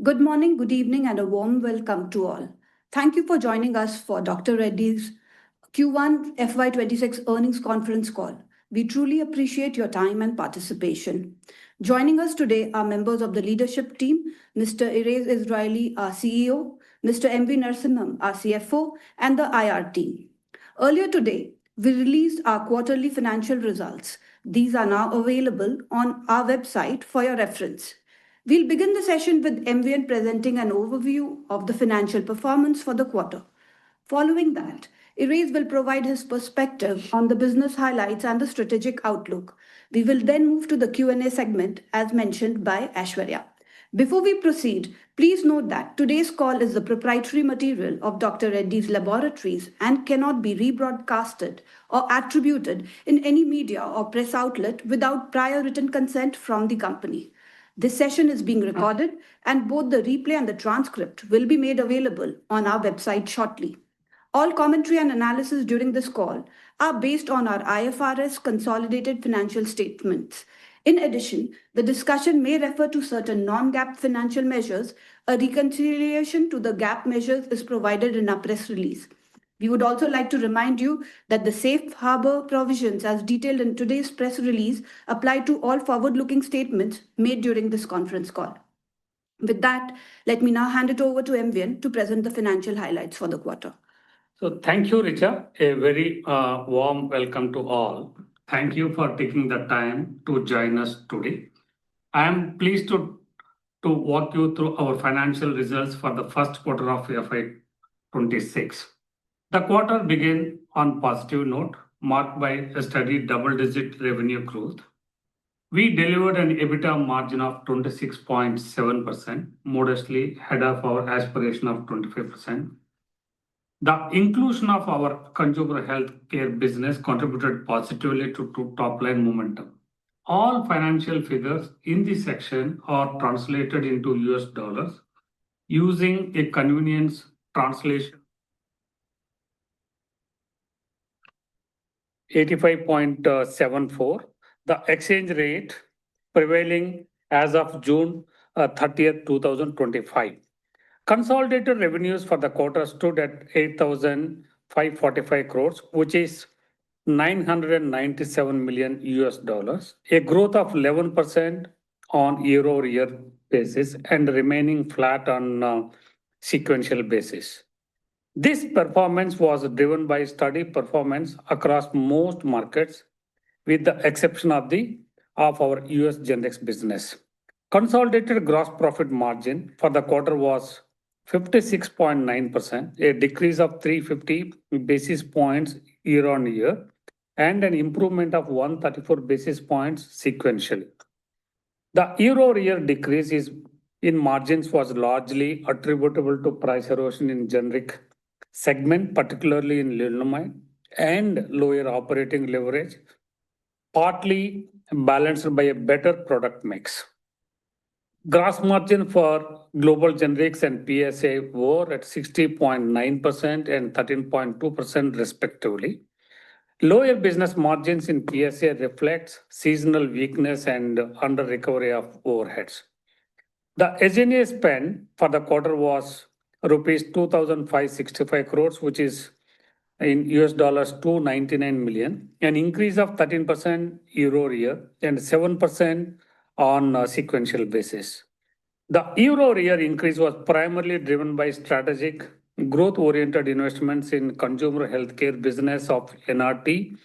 Good morning, good evening, and a warm welcome to all. Thank you for joining us for Dr. Reddy's Q1 FY26 earnings conference call. We truly appreciate your time and participation. Joining us today are members of the leadership team, Mr. Erez Israeli, our CEO, Mr. MV Narasimham, our CFO, and the IR team. Earlier today, we released our quarterly financial results. These are now available on our website for your reference. We'll begin the session with MVN presenting an overview of the financial performance for the quarter. Following that, Erez will provide his perspective on the business highlights and the strategic outlook. We will then move to the Q&A segment as mentioned by Ashwarya. Before we proceed, please note that today's call is the proprietary material of Dr. Reddy's Laboratories and cannot be rebroadcasted or attributed in any media or press outlet without prior written consent from the company. This session is being recorded, and both the replay and the transcript will be made available on our website shortly. All commentary and analysis during this call are based on our IFRS consolidated financial statements. In addition, the discussion may refer to certain non-GAAP financial measures. A reconciliation to the GAAP measures is provided in our press release. We would also like to remind you that the safe harbor provisions as detailed in today's press release apply to all forward-looking statements made during this conference call. With that, let me now hand it over to MVN to present the financial highlights for the quarter. So thank you, Richa. A very warm welcome to all. Thank you for taking the time to join us today. I am pleased to walk you through our financial results for the first quarter of FY26. The quarter began on a positive note, marked by a steady double-digit revenue growth. We delivered an EBITDA margin of 26.7%, modestly ahead of our aspiration of 25%. The inclusion of our consumer healthcare business contributed positively to top-line momentum. All financial figures in this section are translated into US dollars using a convenience translation 85.74, the exchange rate prevailing as of June 30th, 2025. Consolidated revenues for the quarter stood at 8,545 crores, which is $997 million US dollars, a growth of 11% on year-over-year basis and remaining flat on sequential basis. This performance was driven by steady performance across most markets, with the exception of our US generics business. Consolidated gross profit margin for the quarter was 56.9%, a decrease of 350 basis points year-on-year, and an improvement of 134 basis points sequentially. The year-over-year decrease in margins was largely attributable to price erosion in generic segment, particularly in lenalidomide, and lower operating leverage, partly balanced by a better product mix. Gross margin for global generics and PSA were at 60.9% and 13.2% respectively. Lower business margins in PSA reflects seasonal weakness and under recovery of overheads. The SG&A spend for the quarter was rupees 2,565 crores, which is in US dollars $299 million, an increase of 13% year-over-year and 7% on a sequential basis. The year-over-year increase was primarily driven by strategic growth-oriented investments in consumer healthcare business of NRT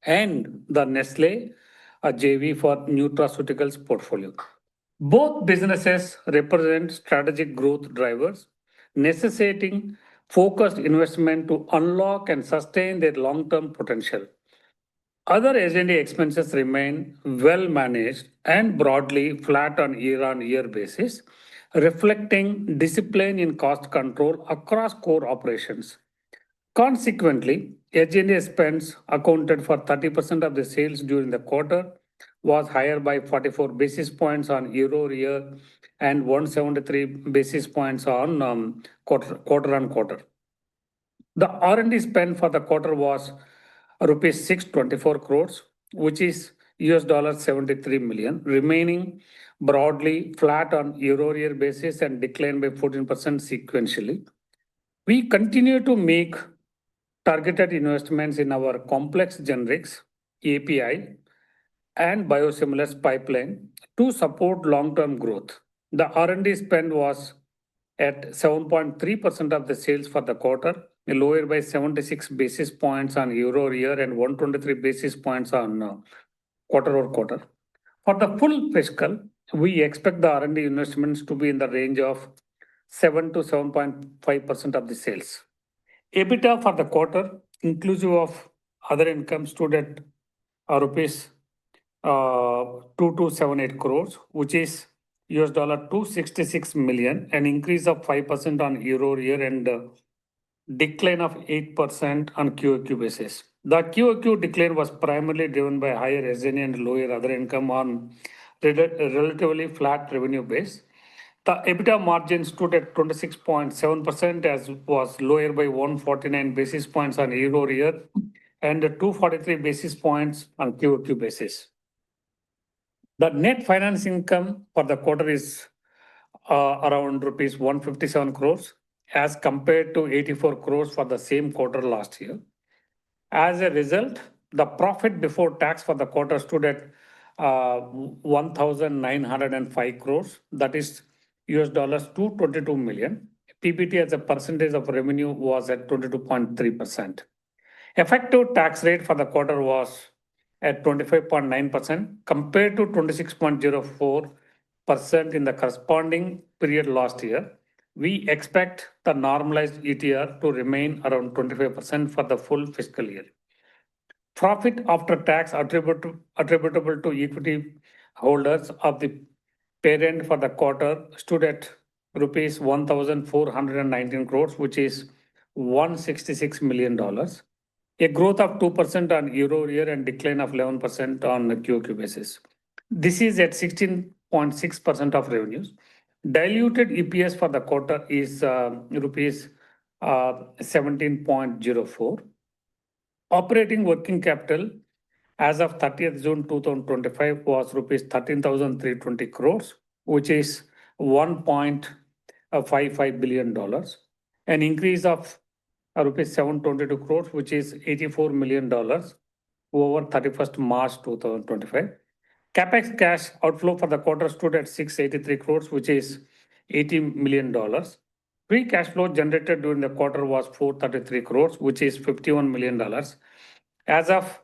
and the Nestle JV for nutraceuticals portfolio. Both businesses represent strategic growth drivers, necessitating focused investment to unlock and sustain their long-term potential. Other SG&A expenses remain well managed and broadly flat on year-on-year basis, reflecting discipline in cost control across core operations. Consequently, SG&A spends accounted for 30% of the sales during the quarter, was higher by 44 basis points on year-over-year and 173 basis points on quarter-on-quarter. The R&D spend for the quarter was rupees 624 crores, which is US $73 million, remaining broadly flat on year-over-year basis and declined by 14% sequentially. We continue to make targeted investments in our complex generics, API, and biosimilars pipeline to support long-term growth. The R&D spend was at 7.3% of the sales for the quarter, lower by 76 basis points on year-over-year and 123 basis points on quarter-over-quarter. For the full fiscal, we expect the R&D investments to be in the range of 7 to 7.5% of the sales. EBITDA for the quarter, inclusive of other income, stood at rupees 2278 crores, which is $266 million, an increase of 5% on year-over-year and decline of 8% on QOQ basis. The QOQ decline was primarily driven by higher SG&A and lower other income on relatively flat revenue base. The EBITDA margin stood at 26.7%, as was lower by 149 basis points on year-over-year and 243 basis points on QOQ basis. The net finance income for the quarter is around rupees 157 crores as compared to 84 crores for the same quarter last year. As a result, the profit before tax for the quarter stood at 1,905 crores, that is $222 million. PBT as a percentage of revenue was at 22.3%. Effective tax rate for the quarter was at 25.9% compared to 26.04% in the corresponding period last year. We expect the normalized ETR to remain around 25% for the full fiscal year. Profit after tax attributable to equity holders of the parent for the quarter stood at rupees 1,419 crores, which is $166 million. A growth of 2% on year-over-year and decline of 11% on the QOQ basis. This is at 16.6% of revenues. Diluted EPS for the quarter is rupees 17.04. Operating working capital as of 30th June 2025 was rupees 13,320 crores, which is $1.55 billion, an increase of rupees 722 crores, which is $84 million over 31st March 2025. Capex cash outflow for the quarter stood at 683 crores, which is $80 million. Free cash flow generated during the quarter was 433 crores, which is $51 million. As of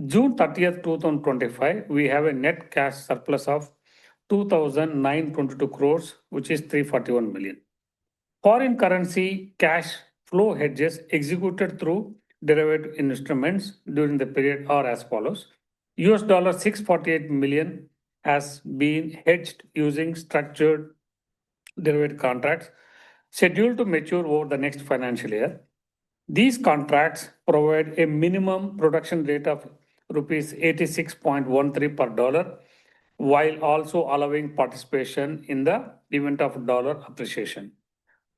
June 30th, 2025, we have a net cash surplus of 2,922 crores, which is $341 million. Foreign currency cash flow hedges executed through derivative instruments during the period are as follows. $648 million has been hedged using structured derivative contracts scheduled to mature over the next financial year. These contracts provide a minimum production rate of rupees 86.13 per dollar, while also allowing participation in the event of dollar appreciation.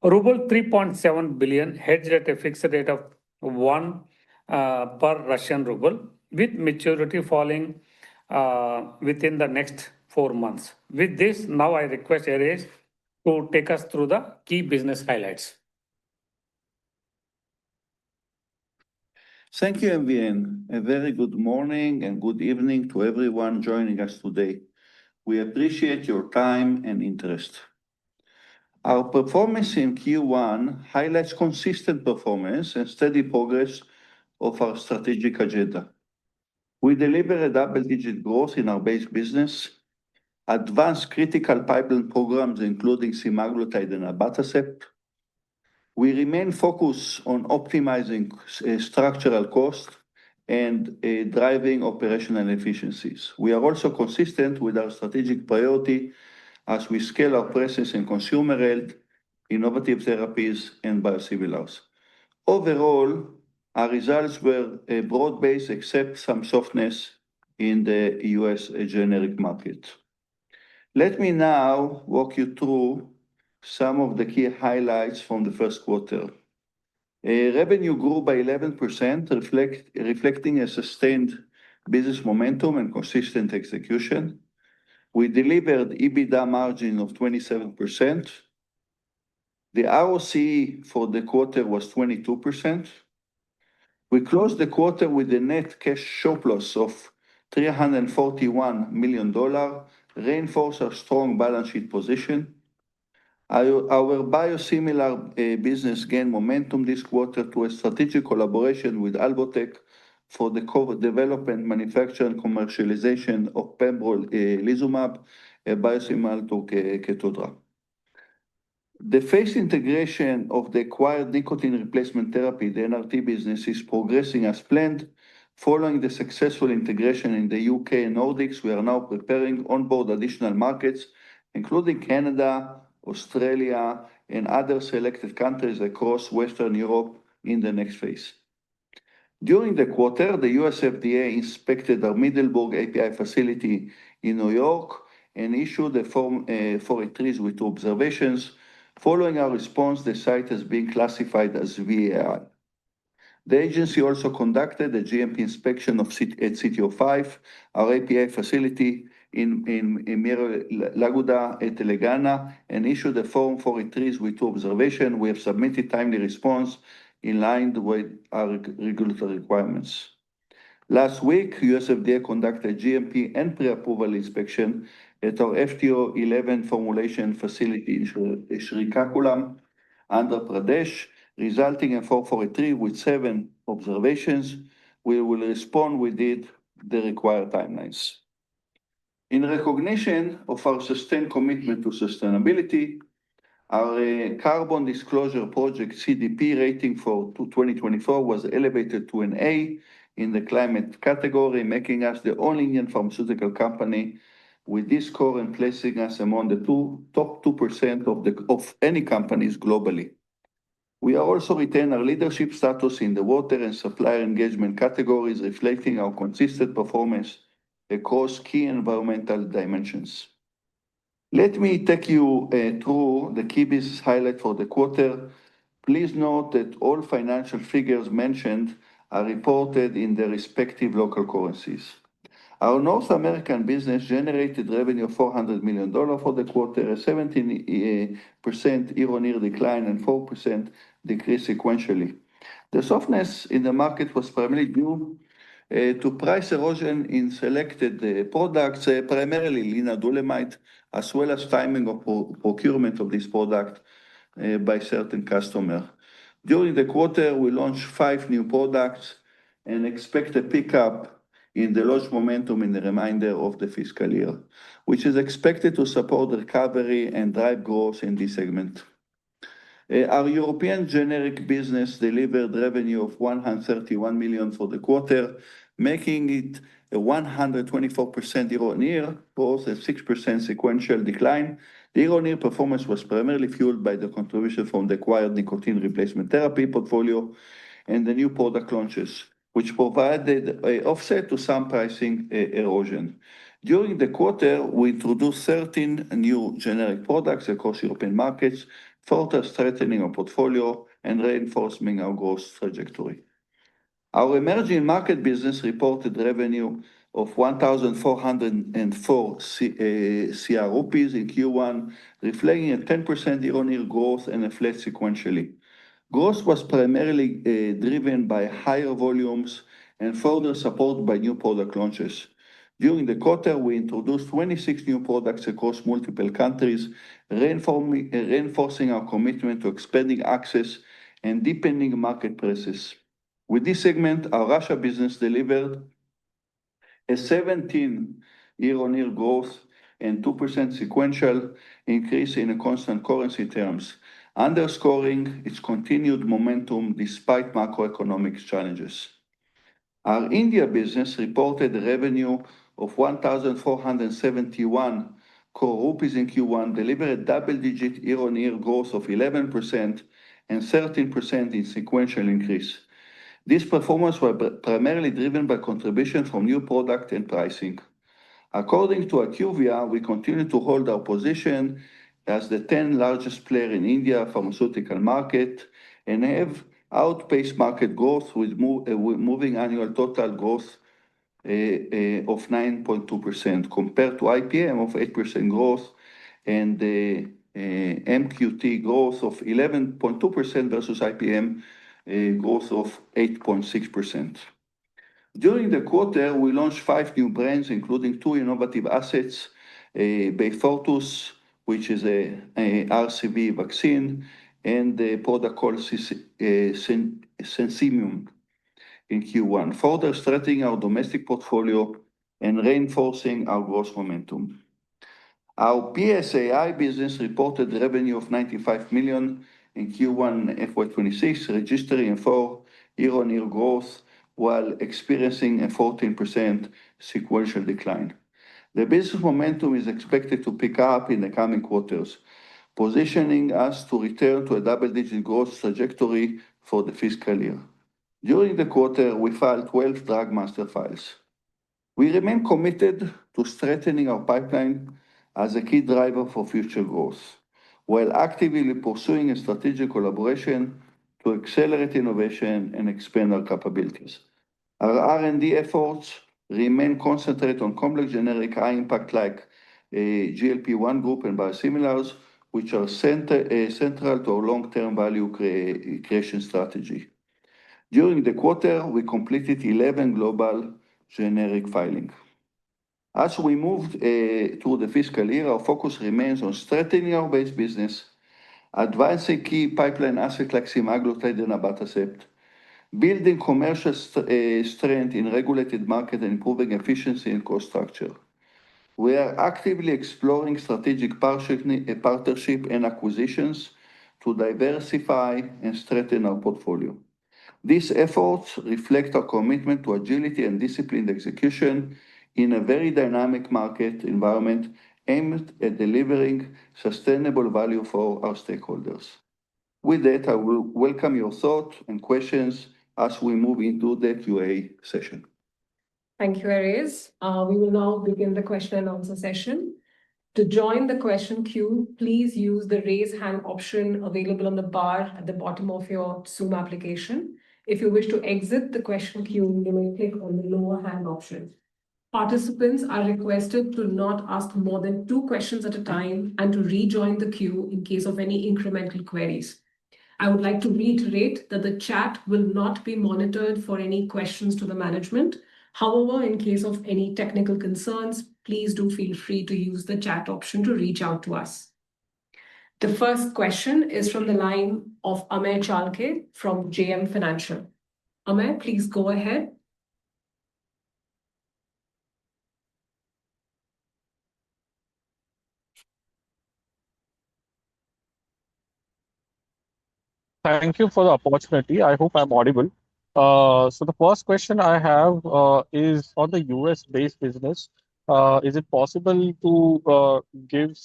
Ruble 3.7 billion hedged at a fixed rate of 1 per Russian ruble, with maturity falling within the next 4 months. With this, now I request Ares to take us through the key business highlights. Thank you, MVN. A very good morning and good evening to everyone joining us today. We appreciate your time and interest. Our performance in Q1 highlights consistent performance and steady progress of our strategic agenda. We deliver a double-digit growth in our base business, advanced critical pipeline programs including semaglutide and abatacept. We remain focused on optimizing structural costs and driving operational efficiencies. We are also consistent with our strategic priority as we scale our presence in consumer health, innovative therapies, and biosimilars. Overall, our results were broad-based except some softness in the US generic market. Let me now walk you through some of the key highlights from the first quarter. Revenue grew by 11%, reflecting a sustained business momentum and consistent execution. We delivered EBITDA margin of 27%. The ROCE for the quarter was 22%. We closed the quarter with a net cash surplus of $341 million, reinforce our strong balance sheet position. Our biosimilar business gained momentum this quarter to a strategic collaboration with Alvotech for the development, manufacture, and commercialization of pembrolizumab, a biosimilar to Keytruda. The phase integration of the acquired nicotine replacement therapy, the NRT business, is progressing as planned. Following the successful integration in the UK and Nordics, we are now preparing onboard additional markets, including Canada, Australia, and other selected countries across Western Europe in the next phase. During the quarter, the US FDA inspected our Middleburg API facility in New York and issued a Form 483s with 2 observations. Following our response, the site has been classified as VAI. The agency also conducted a GMP inspection at CTO5, our API facility in Mir Laguda, Telangana, and issued a Form 483s with 2 observations. We have submitted timely response in line with our regulatory requirements. Last week, US FDA conducted GMP and pre-approval inspection at our FTO 11 formulation facility in Srikakulam, Andhra Pradesh, resulting in 443 with 7 observations. We will respond within the required timelines. In recognition of our sustained commitment to sustainability, our Carbon Disclosure Project CDP rating for 2024 was elevated to an A in the climate category, making us the only Indian pharmaceutical company with this score and placing us among the top 2% of any companies globally. We are also retain our leadership status in the water and supplier engagement categories, reflecting our consistent performance across key environmental dimensions. Let me take you through the key business highlight for the quarter. Please note that all financial figures mentioned are reported in their respective local currencies. Our North American business generated revenue of $400 million for the quarter, a 17% year-on-year decline and 4% decrease sequentially. The softness in the market was primarily due to price erosion in selected products, primarily lenalidomide, as well as timing of procurement of this product by certain customers. During the quarter, we launched 5 new products and expect a pickup in the launch momentum in the remainder of the fiscal year, which is expected to support the recovery and drive growth in this segment. Our European generic business delivered revenue of $131 million for the quarter, making it a 124% year-on-year growth, a 6% sequential decline. The year-on-year performance was primarily fueled by the contribution from the acquired nicotine replacement therapy portfolio and the new product launches, which provided an offset to some pricing erosion. During the quarter, we introduced 13 new generic products across European markets, further strengthening our portfolio and reinforcing our growth trajectory. Our emerging market business reported revenue of 1,404 CR rupees in Q1, reflecting a 10% year-on-year growth and a flat sequentially. Growth was primarily driven by higher volumes and further supported by new product launches. During the quarter, we introduced 26 new products across multiple countries, reinforcing our commitment to expanding access and deepening market presence. With this segment, our Russia business delivered a 17 year-on-year growth and 2% sequential increase in constant currency terms, underscoring its continued momentum despite macroeconomic challenges. Our India business reported a revenue of 1,471 crore rupees in Q1, delivered a double-digit year-on-year growth of 11% and 13% in sequential increase. This performance was primarily driven by contribution from new product and pricing. According to IQVIA, we continue to hold our position as the 10th largest player in India pharmaceutical market and have outpaced market growth with moving annual total growth of 9.2% compared to IPM of 8% growth and MQT growth of 11.2% versus IPM growth of 8.6%. During the quarter, we launched 5 new brands, including 2 innovative assets, Beyfortus, which is a RCV vaccine, and the product called Sensimium in Q1, further strengthening our domestic portfolio and reinforcing our growth momentum. Our PSAI business reported revenue of $95 million in Q1 FY26, registering a 4% year-on-year growth while experiencing a 14% sequential decline. The business momentum is expected to pick up in the coming quarters, positioning us to return to a double-digit growth trajectory for the fiscal year. During the quarter, we filed 12 drug master files. We remain committed to strengthening our pipeline as a key driver for future growth, while actively pursuing a strategic collaboration to accelerate innovation and expand our capabilities. Our R&D efforts remain concentrated on complex generic high impact like GLP-1 group and biosimilars, which are central to our long-term value creation strategy. During the quarter, we completed 11 global generic filings. As we move through the fiscal year, our focus remains on strengthening our base business, advancing key pipeline assets like semaglutide and abatacept, building commercial strength in regulated market, and improving efficiency and cost structure. We are actively exploring strategic partnership and acquisitions to diversify and strengthen our portfolio. These efforts reflect our commitment to agility and disciplined execution in a very dynamic market environment aimed at delivering sustainable value for our stakeholders. With that, I will welcome your thoughts and questions as we move into the QA session. Thank you, Erez. We will now begin the question and answer session. To join the question queue, please use the raise hand option available on the bar at the bottom of your Zoom application. If you wish to exit the question queue, you may click on the lower hand option. Participants are requested to not ask more than 2 questions at a time and to rejoin the queue in case of any incremental queries. I would like to reiterate that the chat will not be monitored for any questions to the management. However, in case of any technical concerns, please do feel free to use the chat option to reach out to us. The first question is from the line of Amey Chalke from JM Financial. Amey, please go ahead. Thank you for the opportunity. I hope I'm audible. So the first question I have is on the US-based business. Is it possible to give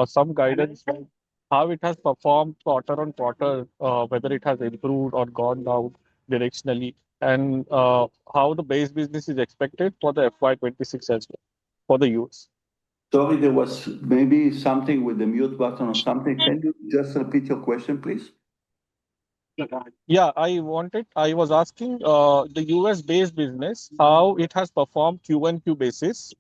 some guidance on how it has performed quarter on quarter, whether it has improved or gone down directionally, and how the base business is expected for the FY26 as well for the US? Sorry, there was maybe something with the mute button or something. Can you just repeat your question, please? Yeah, I was asking the US-based business, how it has performed Q1Q basis,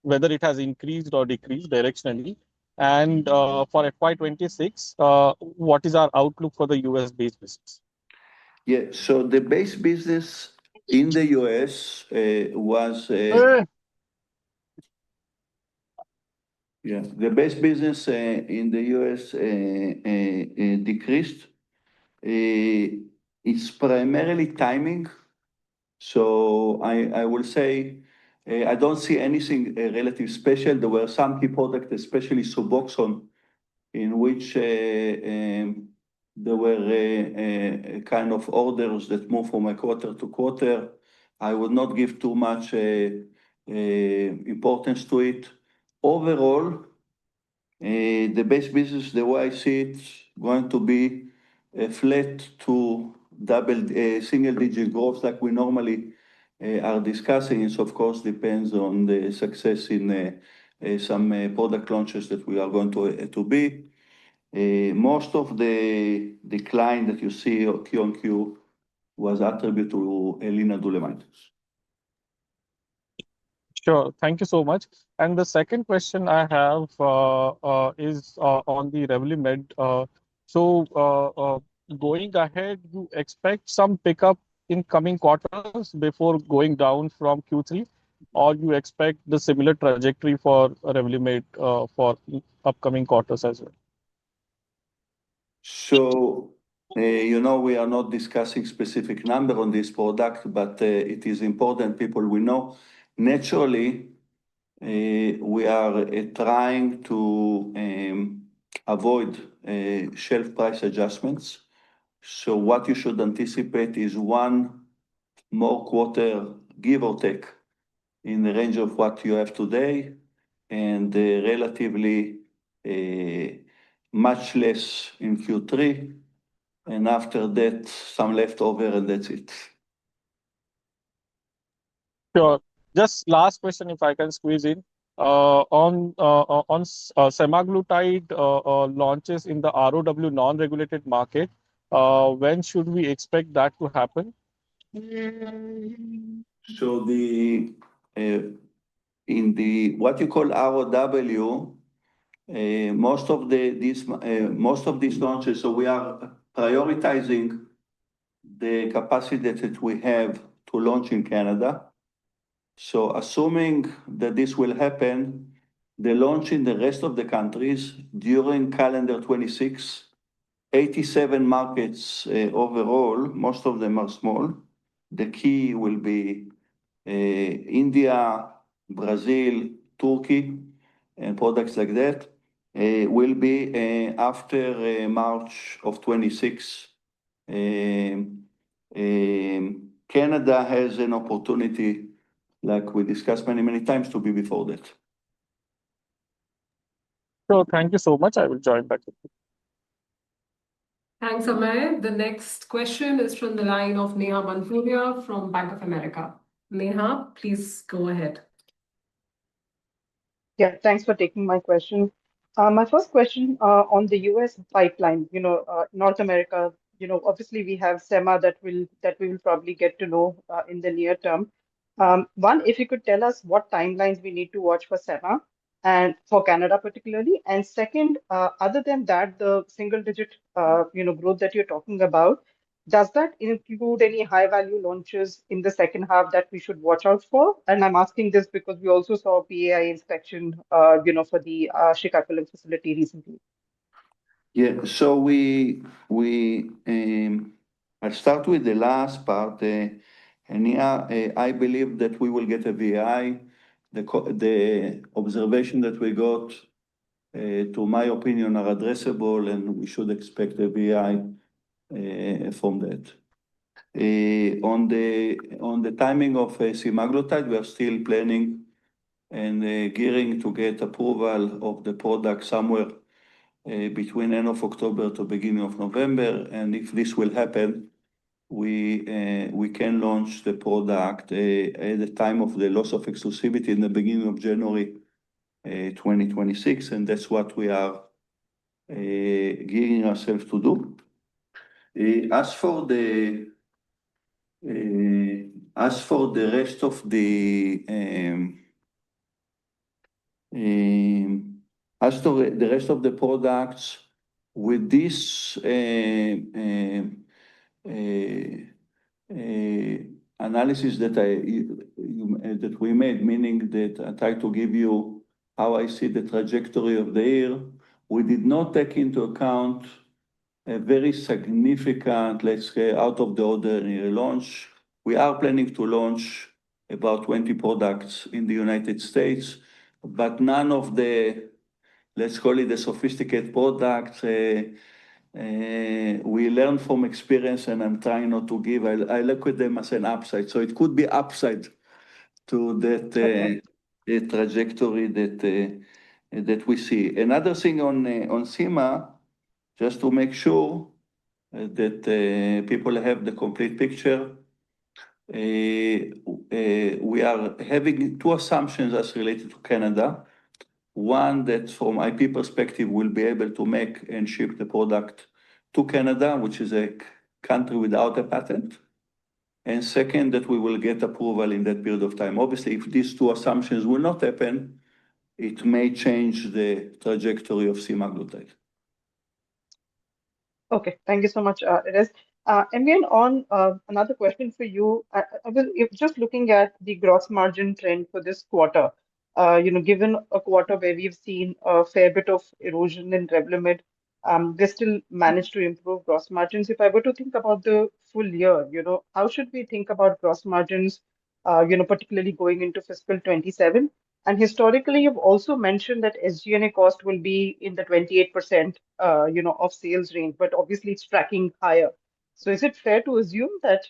whether it has increased or decreased directionally. And for FY26, what is our outlook for the US-based business? Yeah, so the base business in the US was... Yeah, the base business in the US decreased. It's primarily timing. So I will say I don't see anything relatively special. There were some key products, especially Suboxone, in which there were kind of orders that move from a quarter to quarter. I would not give too much importance to it. Overall, the base business, the way I see it, going to be flat to single-digit growth like we normally are discussing. It, of course, depends on the success in some product launches that we are going to be. Most of the decline that you see Q on Q was attributed to lenalidomide. Sure. Thank you so much. And the second question I have is on the Revlimid. Going ahead, you expect some pickup in coming quarters before going down from Q3, or you expect the similar trajectory for Revlimid for upcoming quarters as well? So, we are not discussing specific number on this product, but it is important people will know. Naturally, we are trying to avoid shelf price adjustments. So what you should anticipate is one more quarter, give or take, in the range of what you have today, and relatively much less in Q3, and after that, some leftover, and that's it. Sure. Just last question, if I can squeeze in. On semaglutide launches in the ROW non-regulated market, when should we expect that to happen? So in the what you call ROW, most of these launches, so we are prioritizing the capacity that we have to launch in Canada. So assuming that this will happen, the launch in the rest of the countries during calendar 26, 87 markets overall, most of them are small. The key will be India, Brazil, Turkey, and products like that will be after March of 26. Canada has an opportunity, like we discussed many times, to be before that. So thank you so much. I will join back. Thanks, Amay. The next question is from the line of Neha Manpuria from Bank of America. Neha, please go ahead. Yeah, thanks for taking my question. My first question on the US pipeline, North America, obviously we have SEMA that we will probably get to know in the near term. One, if you could tell us what timelines we need to watch for SEMA and for Canada particularly. And second, other than that, the single digit, growth that you're talking about, does that include any high value launches in the second half that we should watch out for? And I'm asking this because we also saw PAI inspection, for the Chicago facility recently. Yeah, so I'll start with the last part. And yeah, I believe that we will get a VI. The observation that we got, to my opinion, are addressable, and we should expect a VI from that. On the timing of semaglutide, we are still planning and gearing to get approval of the product somewhere between end of October to beginning of November. And if this will happen, we can launch the product at the time of the loss of exclusivity in the beginning of January 2026, and that's what we are gearing ourselves to do. As for the rest of the products, with this analysis that we made, meaning that I tried to give you how I see the trajectory of the year, we did not take into account a very significant, let's say, out of the ordinary launch. We are planning to launch about 20 products in the United States, but none of the, let's call it the sophisticated products. We learn from experience, and I'm trying not to give, I look at them as an upside. So it could be upside to that trajectory that we see. Another thing on SEMA, just to make sure that people have the complete picture, we are having two assumptions as related to Canada. One, that from IP perspective, we'll be able to make and ship the product to Canada, which is a country without a patent. And second, that we will get approval in that period of time. Obviously, if these two assumptions will not happen, it may change the trajectory of semaglutide. Okay, thank you so much, Erez. And then on another question for you, I was just looking at the gross margin trend for this quarter. Given a quarter where we've seen a fair bit of erosion in Revlimid, they still managed to improve gross margins. If I were to think about the full year, how should we think about gross margins, particularly going into fiscal 27? And historically, you've also mentioned that SG&A cost will be in the 28%, of sales range, but obviously it's tracking higher. So is it fair to assume that,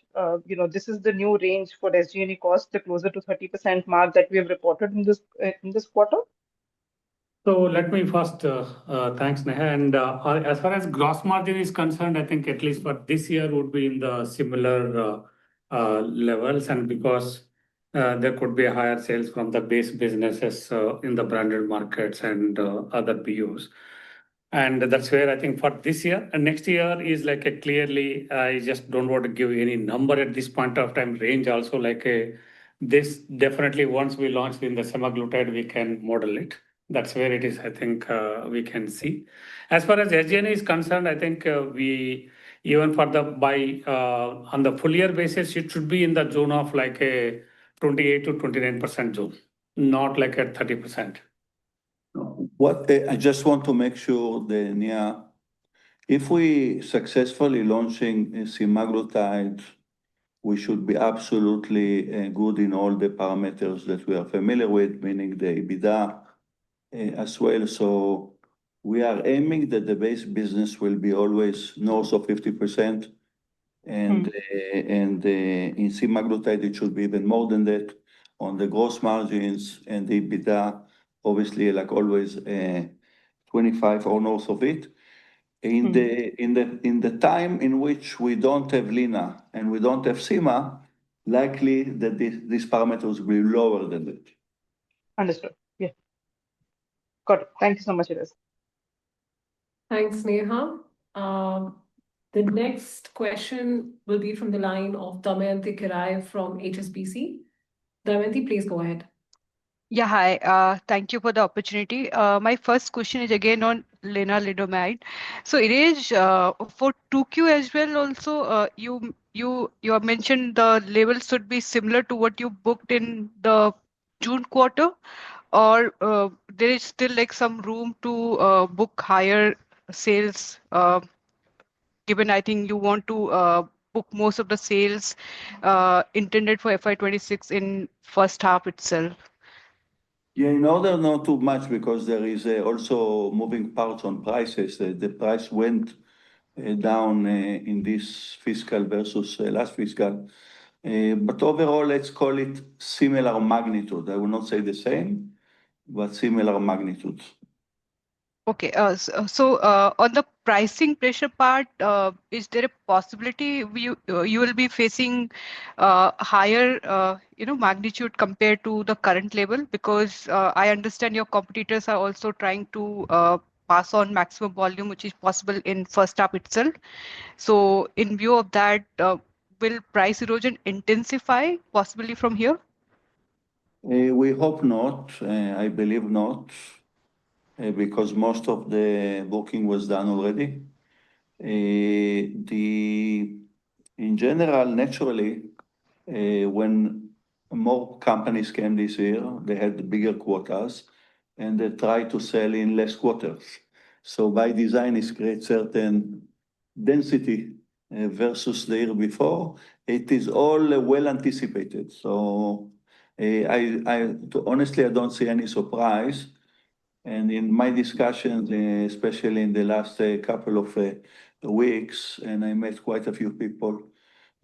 this is the new range for SG&A cost, the closer to 30% mark that we have reported in this quarter? So let me first, thanks, Neha. And as far as gross margin is concerned, I think at least for this year would be in the similar levels. And because there could be a higher sales from the base businesses in the branded markets and other BUs. And that's where I think for this year and next year is like a clearly, I just don't want to give any number at this point of time range also like this definitely once we launch in the semaglutide, we can model it. That's where it is, I think we can see. As far as SG&A is concerned, I think we even for the on the full year basis, it should be in the zone of like a 28 to 29% zone, not like at 30%. What I just want to make sure, Nia, if we successfully launching semaglutide, we should be absolutely good in all the parameters that we are familiar with, meaning the EBITDA as well. So we are aiming that the base business will be always north of 50%. And in semaglutide, it should be even more than that on the gross margins and the EBITDA, obviously, like always, 25 or north of it. In the time in which we don't have Lina and we don't have Sema, likely that these parameters will be lower than that. Understood. Yeah. Got it. Thank you so much, Erez. Thanks, Neha. The next question will be from the line of Damayanti Kerai from HSBC. Damayanti, please go ahead. Yeah, hi. Thank you for the opportunity. My first question is again on lenalidomide. So it is for 2Q as well. Also, you have mentioned the level should be similar to what you booked in the June quarter, or there is still like some room to book higher sales. Given I think you want to book most of the sales intended for FY26 in first half itself. Yeah, in order not too much because there is also moving parts on prices. The price went down in this fiscal versus last fiscal. But overall, let's call it similar magnitude. I will not say the same, but similar magnitude. Okay, so on the pricing pressure part, is there a possibility you will be facing higher, magnitude compared to the current level? Because I understand your competitors are also trying to pass on maximum volume, which is possible in first half itself. So in view of that, will price erosion intensify possibly from here? We hope not. I believe not. Because most of the booking was done already. In general, naturally, when more companies came this year, they had bigger quotas, and they tried to sell in less quarters. So by design, it creates certain density versus the year before. It is all well anticipated. So honestly, I don't see any surprise. And in my discussions, especially in the last couple of weeks, and I met quite a few people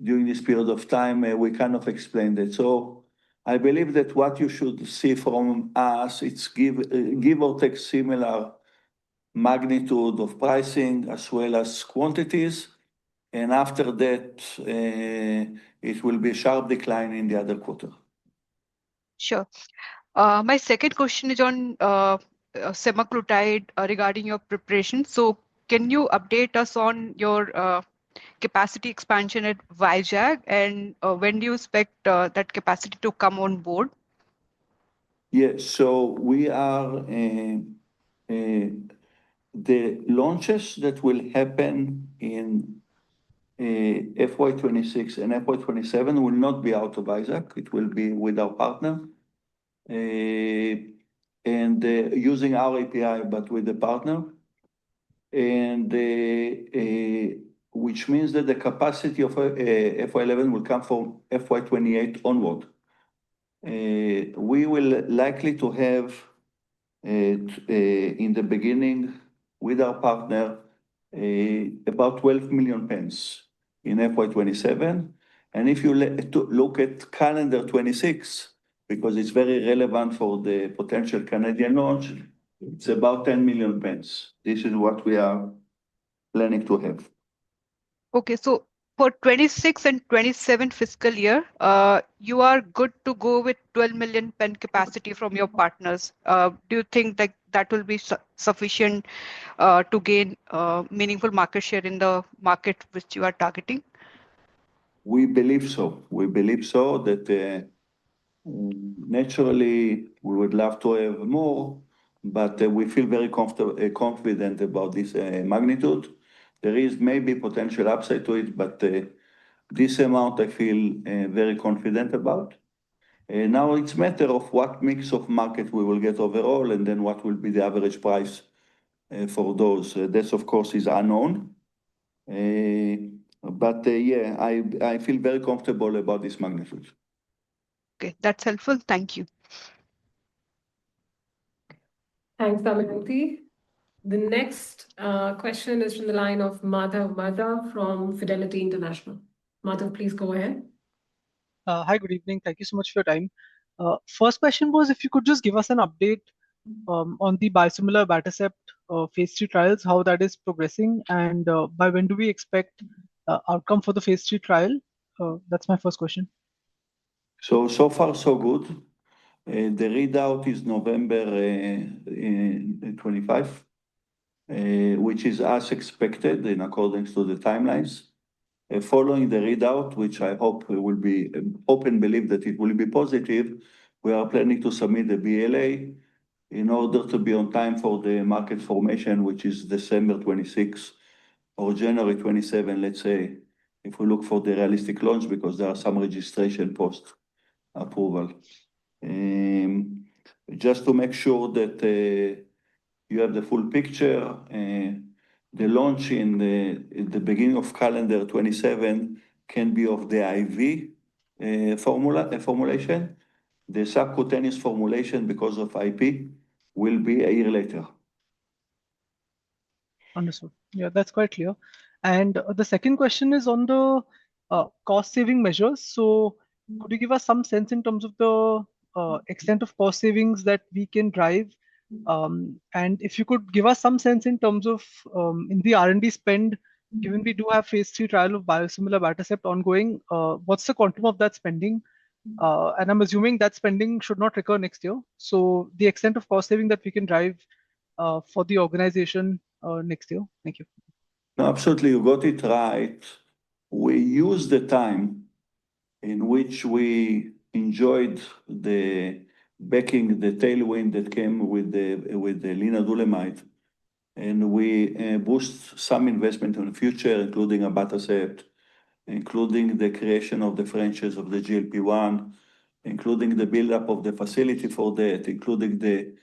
during this period of time, we kind of explained it. So I believe that what you should see from us, it's give or take similar magnitude of pricing as well as quantities. And after that, it will be a sharp decline in the other quarter. Sure. My second question is on semaglutide regarding your preparation. So can you update us on your capacity expansion at Vizag, and when do you expect that capacity to come on board? Yes, so we are the launches that will happen in FY26 and FY27 will not be out of Isaac. It will be with our partner and using our API, but with the partner. And which means that the capacity of FY11 will come from FY28 onward. We will likely to have in the beginning with our partner about 12 million pens in FY27. And if you look at calendar 26, because it's very relevant for the potential Canadian launch, it's about 10 million pens. This is what we are planning to have. Okay, so for 26 and 27 fiscal year, you are good to go with 12 million pen capacity from your partners. Do you think that that will be sufficient to gain meaningful market share in the market which you are targeting? We believe so. We believe so that naturally we would love to have more, but we feel very confident about this magnitude. There is maybe potential upside to it, but this amount I feel very confident about. Now it's a matter of what mix of market we will get overall and then what will be the average price for those. This, of course, is unknown. But yeah, I feel very comfortable about this magnitude. Okay, that's helpful. Thank you. Thanks, Damayanti. The next question is from the line of Madhav Mada from Fidelity International. Madhav, please go ahead. Hi, good evening. Thank you so much for your time. First question was if you could just give us an update on the biosimilar Batacept phase 3 trials, how that is progressing, and by when do we expect outcome for the phase 3 trial? That's my first question. So far, so good. The readout is November 25, which is as expected in accordance to the timelines. Following the readout, which I hope will be, hope and believe that it will be positive, we are planning to submit the BLA in order to be on time for the market formation, which is December 26 or January 27, let's say, if we look for the realistic launch, because there are some registration post-approval. Just to make sure that you have the full picture, the launch in the beginning of calendar 27 can be of the IV formulation. The subcutaneous formulation, because of IP, will be a year later. Understood. Yeah, that's quite clear. And the second question is on the cost-saving measures. So could you give us some sense in terms of the extent of cost savings that we can drive? And if you could give us some sense in terms of in the R&D spend, given we do have phase 3 trial of biosimilar Batacept ongoing, what's the quantum of that spending? And I'm assuming that spending should not recur next year. So the extent of cost saving that we can drive for the organization next year. Thank you. No, absolutely, you got it right. We used the time in which we enjoyed the backing, the tailwind that came with the lenalidomide, and we boost some investment in the future, including Abatacept, including the creation of the franchise of the GLP-1, including the buildup of the facility for that, including the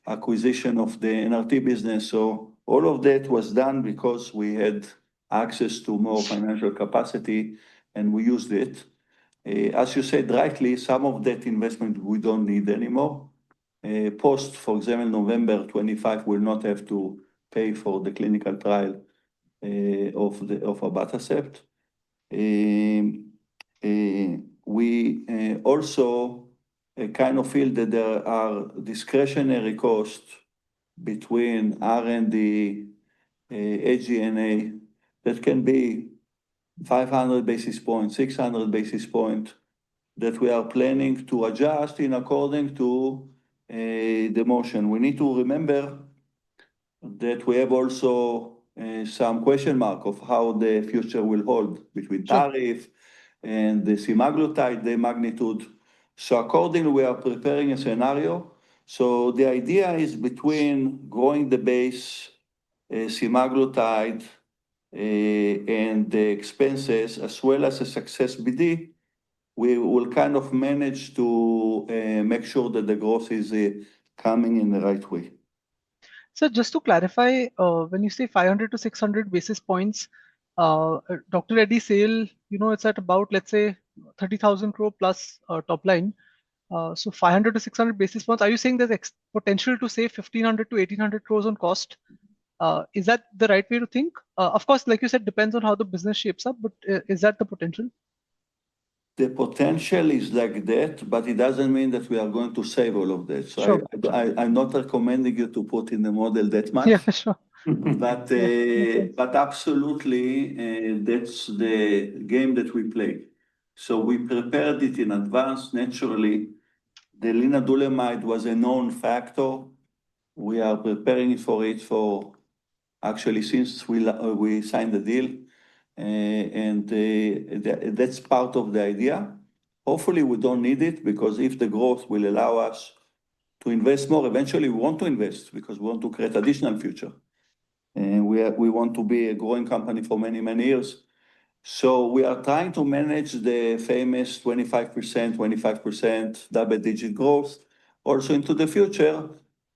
acquisition of the NRT business. So all of that was done because we had access to more financial capacity, and we used it. As you said rightly, some of that investment we don't need anymore. Post, for example, November 25, will not have to pay for the clinical trial of Abatacept. We also kind of feel that there are discretionary costs between R&D, AG&A, that can be 500 basis points, 600 basis points, that we are planning to adjust in according to the motion. We need to remember that we have also some question mark of how the future will hold between tariff and the semaglutide, the magnitude. So accordingly, we are preparing a scenario. So the idea is between growing the base, semaglutide, and the expenses, as well as a success BD, we will kind of manage to make sure that the growth is coming in the right way. So just to clarify, when you say 500 to 600 basis points, Dr. Reddy sale, it's at about, let's say, 30,000 crore plus top line. So 500 to 600 basis points. Are you saying there's potential to save 1,500 to 1,800 crores on cost? Is that the right way to think? Of course, like you said, depends on how the business shapes up, but is that the potential? The potential is like that, but it doesn't mean that we are going to save all of that. So Sure. I'm not recommending you to put in the model that much. Yeah, sure. But absolutely, that's the game that we play. So we prepared it in advance. Naturally, the linadulamide was a known factor. We are preparing for it for actually since we signed the deal. And that's part of the idea. Hopefully, we don't need it because if the growth will allow us to invest more, eventually we want to invest because we want to create additional future. And we want to be a growing company for many, many years. So we are trying to manage the famous 25% double-digit growth also into the future.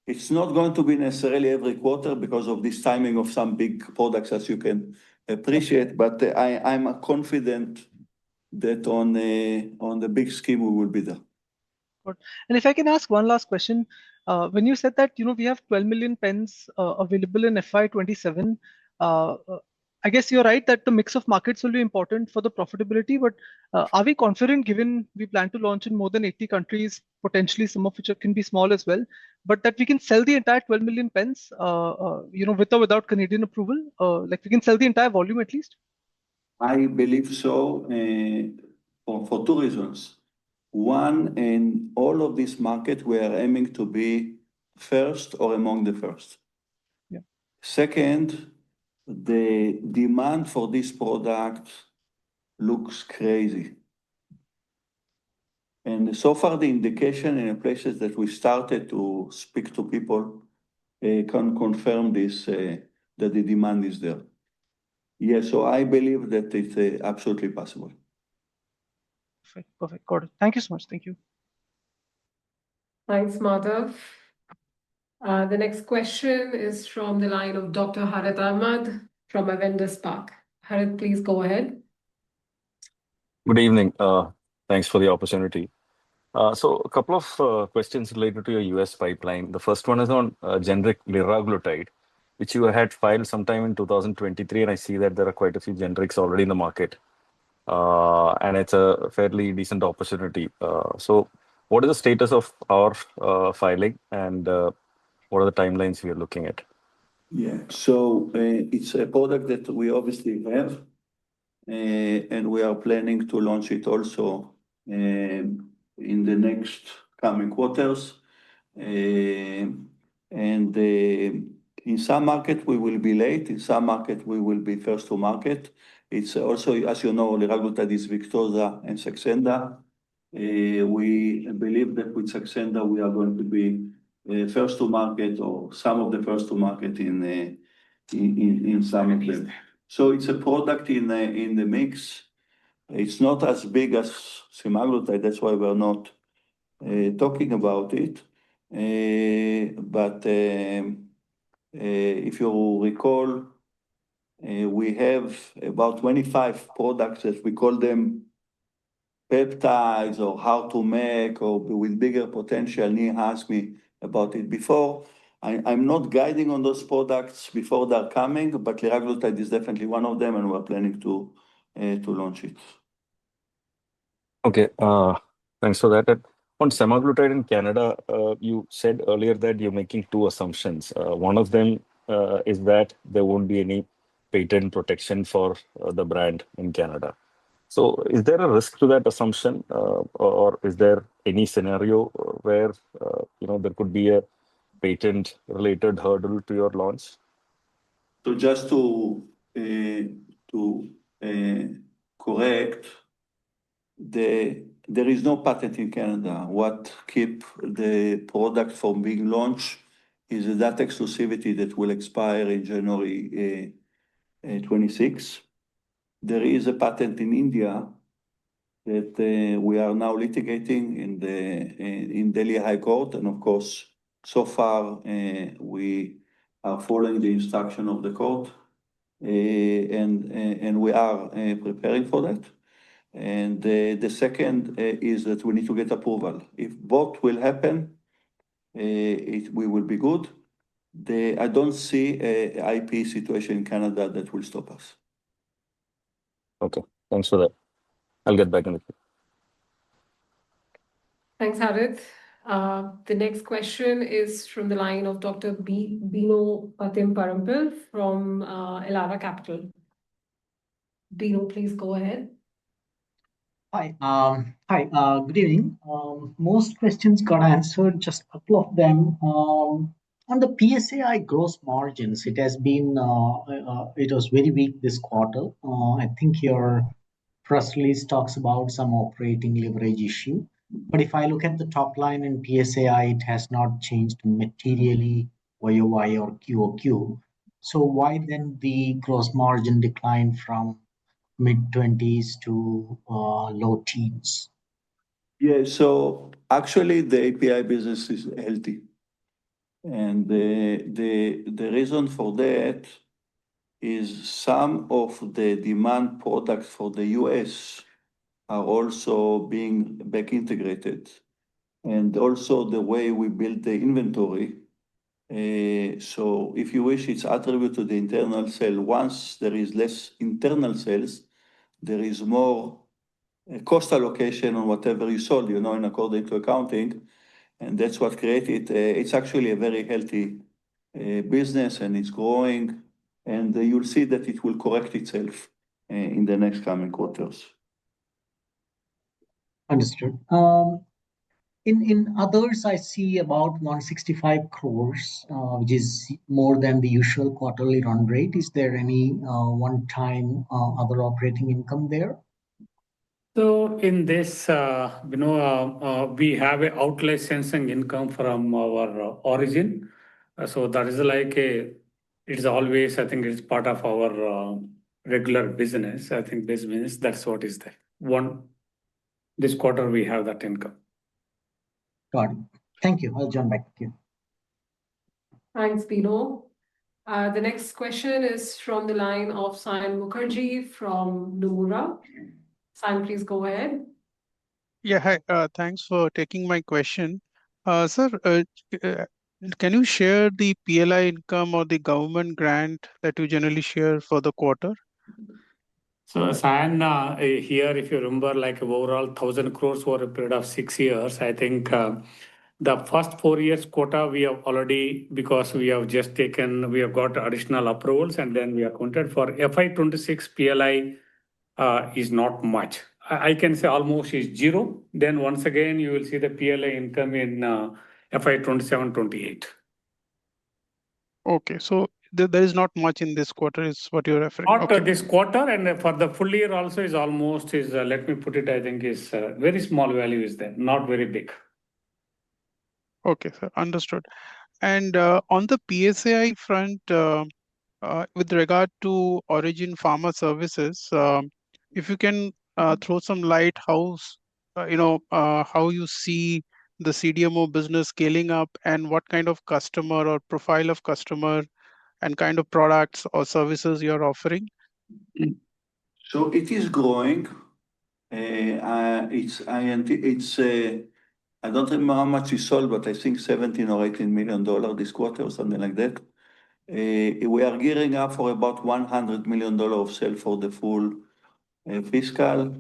It's not going to be necessarily every quarter because of this timing of some big products, as you can appreciate, but I'm confident that on the big scheme, we will be there. Good. And if I can ask one last question, when you said that we have 12 million pens available in FY27, I guess you're right that the mix of markets will be important for the profitability. But are we confident, given we plan to launch in more than 80 countries, potentially some of which can be small as well, but that we can sell the entire 12 million pens, with or without Canadian approval? Like we can sell the entire volume at least? I believe so for two reasons. One, in all of these markets, we are aiming to be first or among the first. Yeah. Second, the demand for this product looks crazy. And so far, the indication in the places that we started to speak to people can confirm this, that the demand is there. Yeah, so I believe that it's absolutely possible. Perfect. Got it. Thank you so much. Thank you. Thanks, Madhav. The next question is from the line of Dr. Harit Ahmad from Avendus Spark. Harit, please go ahead. Good evening. Thanks for the opportunity. So a couple of questions related to your US pipeline. The first one is on generic liraglutide, which you had filed sometime in 2023, and I see that there are quite a few generics already in the market. And it's a fairly decent opportunity. So what is the status of our filing, and what are the timelines we are looking at? Yeah, so it's a product that we obviously have, and we are planning to launch it also in the next coming quarters. And in some market, we will be late. In some market, we will be first to market. It's also, as you know, liraglutide is Victoza and Saxenda. We believe that with Saxenda, we are going to be first to market or some of the first to market in some of them. So it's a product in the mix. It's not as big as semaglutide. That's why we're not talking about it. But if you recall, we have about 25 products that we call them peptides or how to make or with bigger potential. Neil asked me about it before. I'm not guiding on those products before they're coming, but liraglutide is definitely one of them, and we're planning to launch it. Okay, thanks for that. On semaglutide in Canada, you said earlier that you're making two assumptions. One of them is that there won't be any patent protection for the brand in Canada. So is there a risk to that assumption, or is there any scenario where there could be a patent-related hurdle to your launch? So just to correct, there is no patent in Canada. What keep the product from being launched is a data exclusivity that will expire in January 26. There is a patent in India that we are now litigating in Delhi High Court, and of course, so far we are following the instruction of the court, and we are preparing for that. And the second is that we need to get approval. If both will happen, we will be good. I don't see a IP situation in Canada that will stop us. Okay, thanks for that. I'll get back in the queue. Thanks, Harith. The next question is from the line of Dr. Bino Patim-Parampil from Elara Capital. Bino, please go ahead. Hi, good evening. Most questions got answered, just a couple of them. On the PSAI gross margins, it has been, it was very weak this quarter. I think your press release talks about some operating leverage issue. But if I look at the top line in PSAI, it has not changed materially YOY or QOQ. So why then the gross margin decline from mid-20s to low teens? Yeah, so actually the API business is healthy. And the reason for that is some of the demand products for the US are also being back integrated. And also the way we build the inventory. So if you wish, it's attributed to the internal sale. Once there is less internal sales, there is more cost allocation on whatever you sold, in according to accounting. And that's what created, it's actually a very healthy business, and it's growing. And you'll see that it will correct itself in the next coming quarters. Understood. In others, I see about 165 crores, which is more than the usual quarterly run rate. Is there any one-time other operating income there? So in this, we have a out licensing income from our origin. So that is like it's always, I think it's part of our regular business. I think business, that's what is there. This quarter we have that income. Got it. Thank you. I'll jump back to you. Thanks, Bino. The next question is from the line of Sayan Mukherjee from Nomura. Sayan, please go ahead. Yeah, hi. Thanks for taking my question. Sir, can you share the PLI income or the government grant that you generally share for the quarter? So Sayan, here, if you remember, like overall 1,000 crores over a period of 6 years, I think the first 4 years quota we have already, because we have got additional approvals, and then we accounted for FY26 PLI is not much. I can say almost is zero. Then once again, you will see the PLI income in FY27-28. Okay, so there is not much in this quarter, is what you're referring to. Not this quarter, and for the full year also is almost let me put it, I think is very small value is there, not very big. Okay, sir, understood. And on the PSAI front, with regard to Origin Pharma Services, if you can throw some light, how you see the CDMO business scaling up, and what kind of customer or profile of customer and kind of products or services you're offering? So it is growing. I don't remember how much we sold, but I think $17 or $18 million this quarter or something like that. We are gearing up for about $100 million of sales for the full fiscal.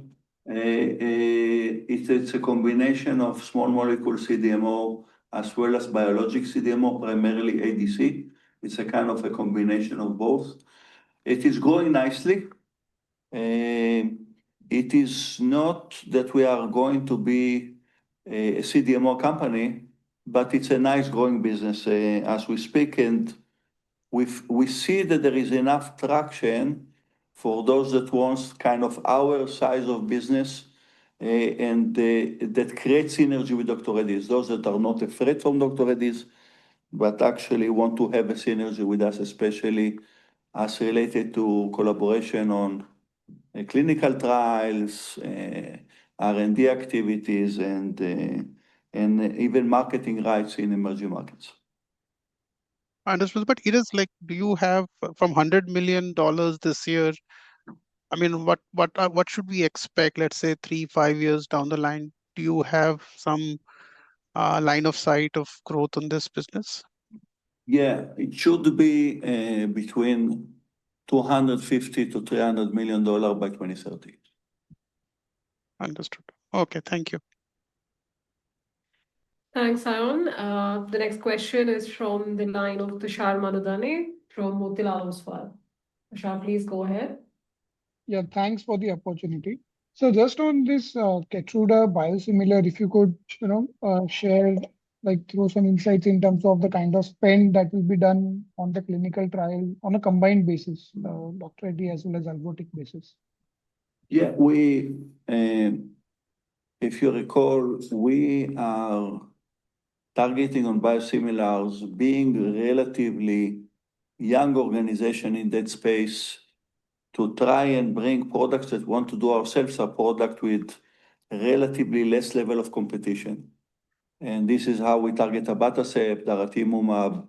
It's a combination of small molecule CDMO as well as biologic CDMO, primarily ADC. It's a kind of a combination of both. It is growing nicely. It is not that we are going to be a CDMO company, but it's a nice growing business as we speak. And we see that there is enough traction for those that wants kind of our size of business, and that creates synergy with Dr. Reddy's. Those that are not afraid from Dr. Reddy's, but actually want to have a synergy with us, especially as related to collaboration on clinical trials, R&D activities, and even marketing rights in emerging markets. Understood. But it is like, do you have from $100 million this year? I mean, what should we expect? Let's say 3-5 years down the line. Do you have some line of sight of growth on this business? Yeah, it should be between $250 to $300 million by 2030. Understood. Okay, thank you. Thanks, Ayon. The next question is from the line of Tushar Manudhane from Motilal Oswal. Tushar, please go ahead. Yeah, thanks for the opportunity. So just on this Keytruda biosimilar, if you could, share, throw some insights in terms of the kind of spend that will be done on the clinical trial on a combined basis, Dr. Reddy as well as Alvotic basis. Yeah, if you recall, we are targeting on biosimilars, being a relatively young organization in that space, to try and bring products that want to do ourselves a product with relatively less level of competition. And this is how we target abatacept, daratumumab,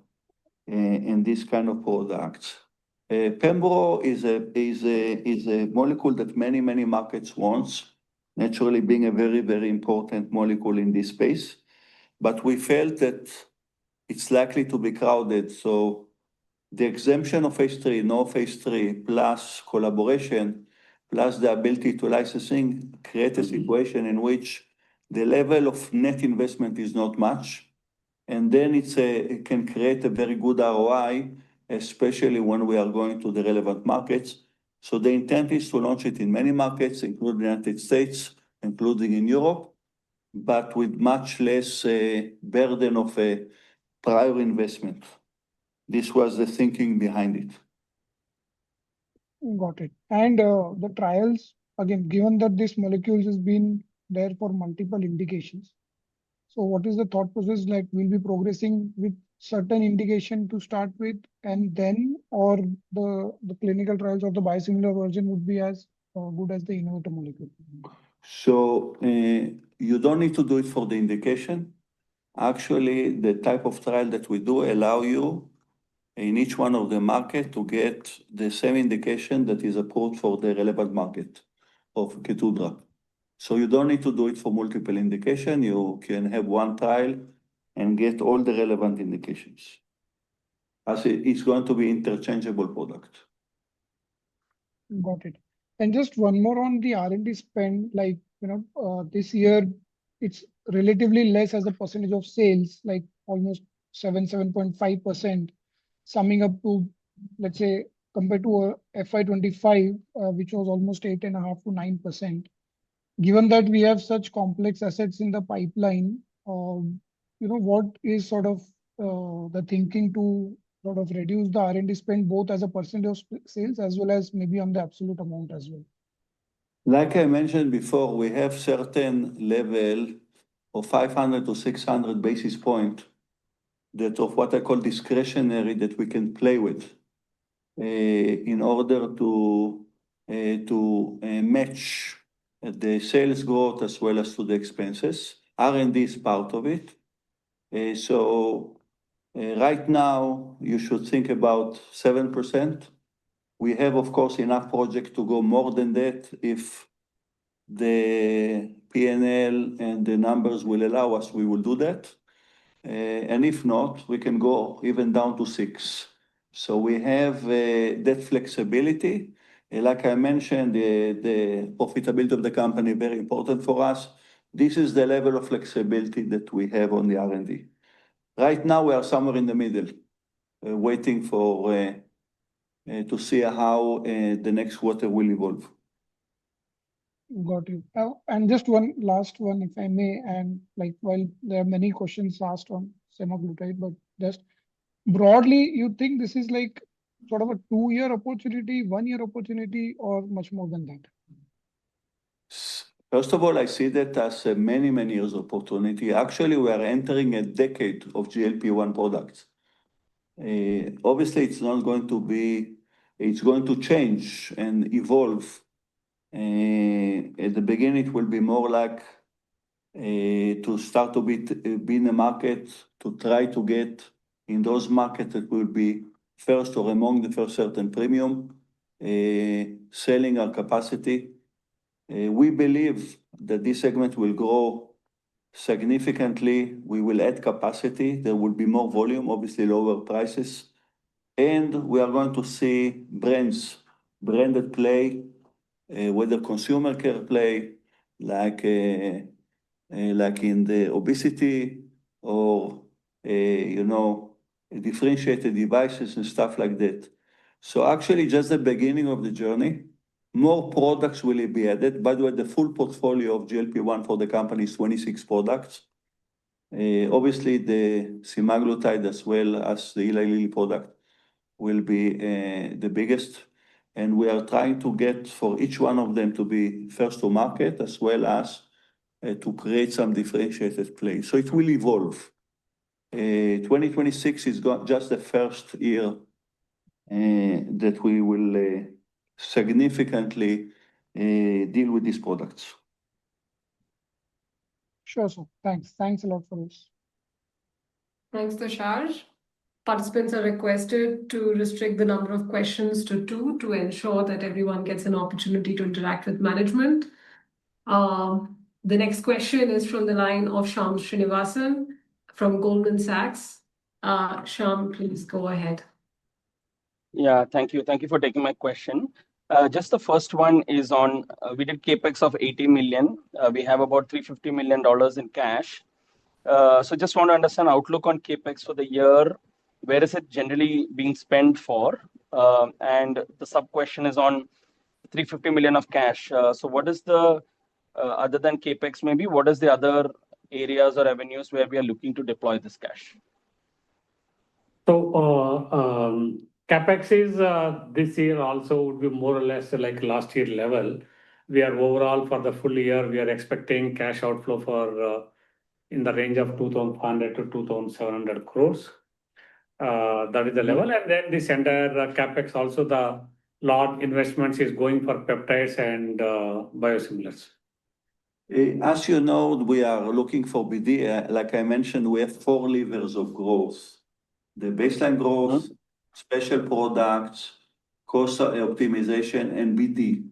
and these kind of products. Pembro is a molecule that many markets wants, naturally being a very important molecule in this space. But we felt that it's likely to be crowded. So the exemption of phase 3, no phase 3, plus collaboration, plus the ability to licensing, create a situation in which the level of net investment is not much. And then it can create a very good ROI, especially when we are going to the relevant markets. So the intent is to launch it in many markets, including the United States, including in Europe, but with much less burden of a prior investment. This was the thinking behind it. Got it. And the trials, again, given that this molecule has been there for multiple indications, so what is the thought process, like we'll be progressing with certain indication to start with, and then, or the clinical trials of the biosimilar version would be as good as the innovator molecule? So you don't need to do it for the indication. Actually, the type of trial that we do allow you in each one of the market to get the same indication that is approved for the relevant market of Keytruda. So you don't need to do it for multiple indication. You can have one trial and get all the relevant indications, as it's going to be interchangeable product. Got it. And just one more on the R&D spend, this year, it's relatively less as a percentage of sales, like almost 7.5%, summing up to, let's say, compared to FY25, which was almost 8.5% to 9%. Given that we have such complex assets in the pipeline, what is sort of the thinking to sort of reduce the R&D spend both as a percentage of sales as well as maybe on the absolute amount as well? Like I mentioned before, we have certain level of 500 to 600 basis point that of what I call discretionary that we can play with in order to match the sales growth as well as to the expenses. R&D is part of it. So right now, you should think about 7%. We have, of course, enough project to go more than that if the P&L and the numbers will allow us, we will do that. And if not, we can go even down to 6%. So we have that flexibility. Like I mentioned, the profitability of the company, very important for us. This is the level of flexibility that we have on the R&D. Right now, we are somewhere in the middle, waiting for to see how the next quarter will evolve. Got you. And just one last one, if I may, and while there are many questions asked on semaglutide, but just broadly, you think this is like sort of a 2-year opportunity, 1-year opportunity, or much more than that? First of all, I see that as a many years opportunity. Actually, we are entering a decade of GLP-1 products. Obviously, it's not going to be, it's going to change and evolve. At the beginning, it will be more like to start to be in the market, to try to get in those markets that will be first or among the first certain premium, selling our capacity. We believe that this segment will grow significantly. We will add capacity. There will be more volume, obviously lower prices. And we are going to see branded play, whether consumer care play, like in the obesity or, differentiated devices and stuff like that. So actually just the beginning of the journey. More products will be added. By the way, the full portfolio of GLP-1 for the company is 26 products. Obviously, the semaglutide as well as the Eli Lilly product will be the biggest. And we are trying to get for each one of them to be first to market as well as to create some differentiated play. So it will evolve. 2026 is just the first year that we will significantly deal with these products. Sure, sir. Thanks. Thanks a lot for this. Thanks, Tushar. Participants are requested to restrict the number of questions to 2 to ensure that everyone gets an opportunity to interact with management. The next question is from the line of Shyam Srinivasan from Goldman Sachs. Shyam, please go ahead. Yeah, thank you. Thank you for taking my question. Just the first one is on, we did CapEx of 80 million. We have about $350 million in cash. So just want to understand outlook on CapEx for the year. Where is it generally being spent for? And the sub question is on 350 million of cash. So what is the, other than CapEx maybe, what is the other areas or avenues where we are looking to deploy this cash? So CapEx is this year also would be more or less like last year level. We are overall for the full year, we are expecting cash outflow for in the range of 2,500 to 2,700 crores. That is the level. And then this entire CapEx also the large investments is going for peptides and biosimilars. As you know, we are looking for BD. Like I mentioned, we have 4 levers of growth. The baseline growth, special products, cost optimization, and BD.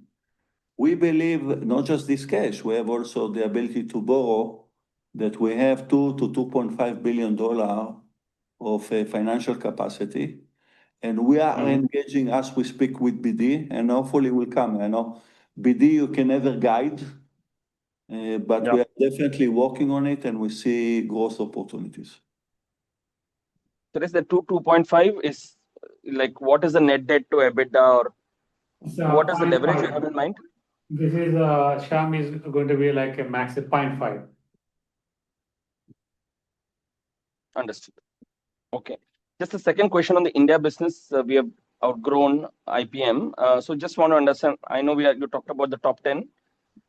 We believe not just this cash, we have also the ability to borrow, that we have $2 to $2.5 billion of financial capacity. And we are engaging as we speak with BD, and hopefully will come. I know BD you can never guide, but we are definitely working on it and we see growth opportunities. So is the 2.5 is like, what is the net debt to EBITDA or what is the leverage you have in mind? This is Shyam is going to be like a max of 0.5. Understood. Okay. Just a second question on the India business. We have outgrown IPM. So just want to understand, I know you talked about the top 10,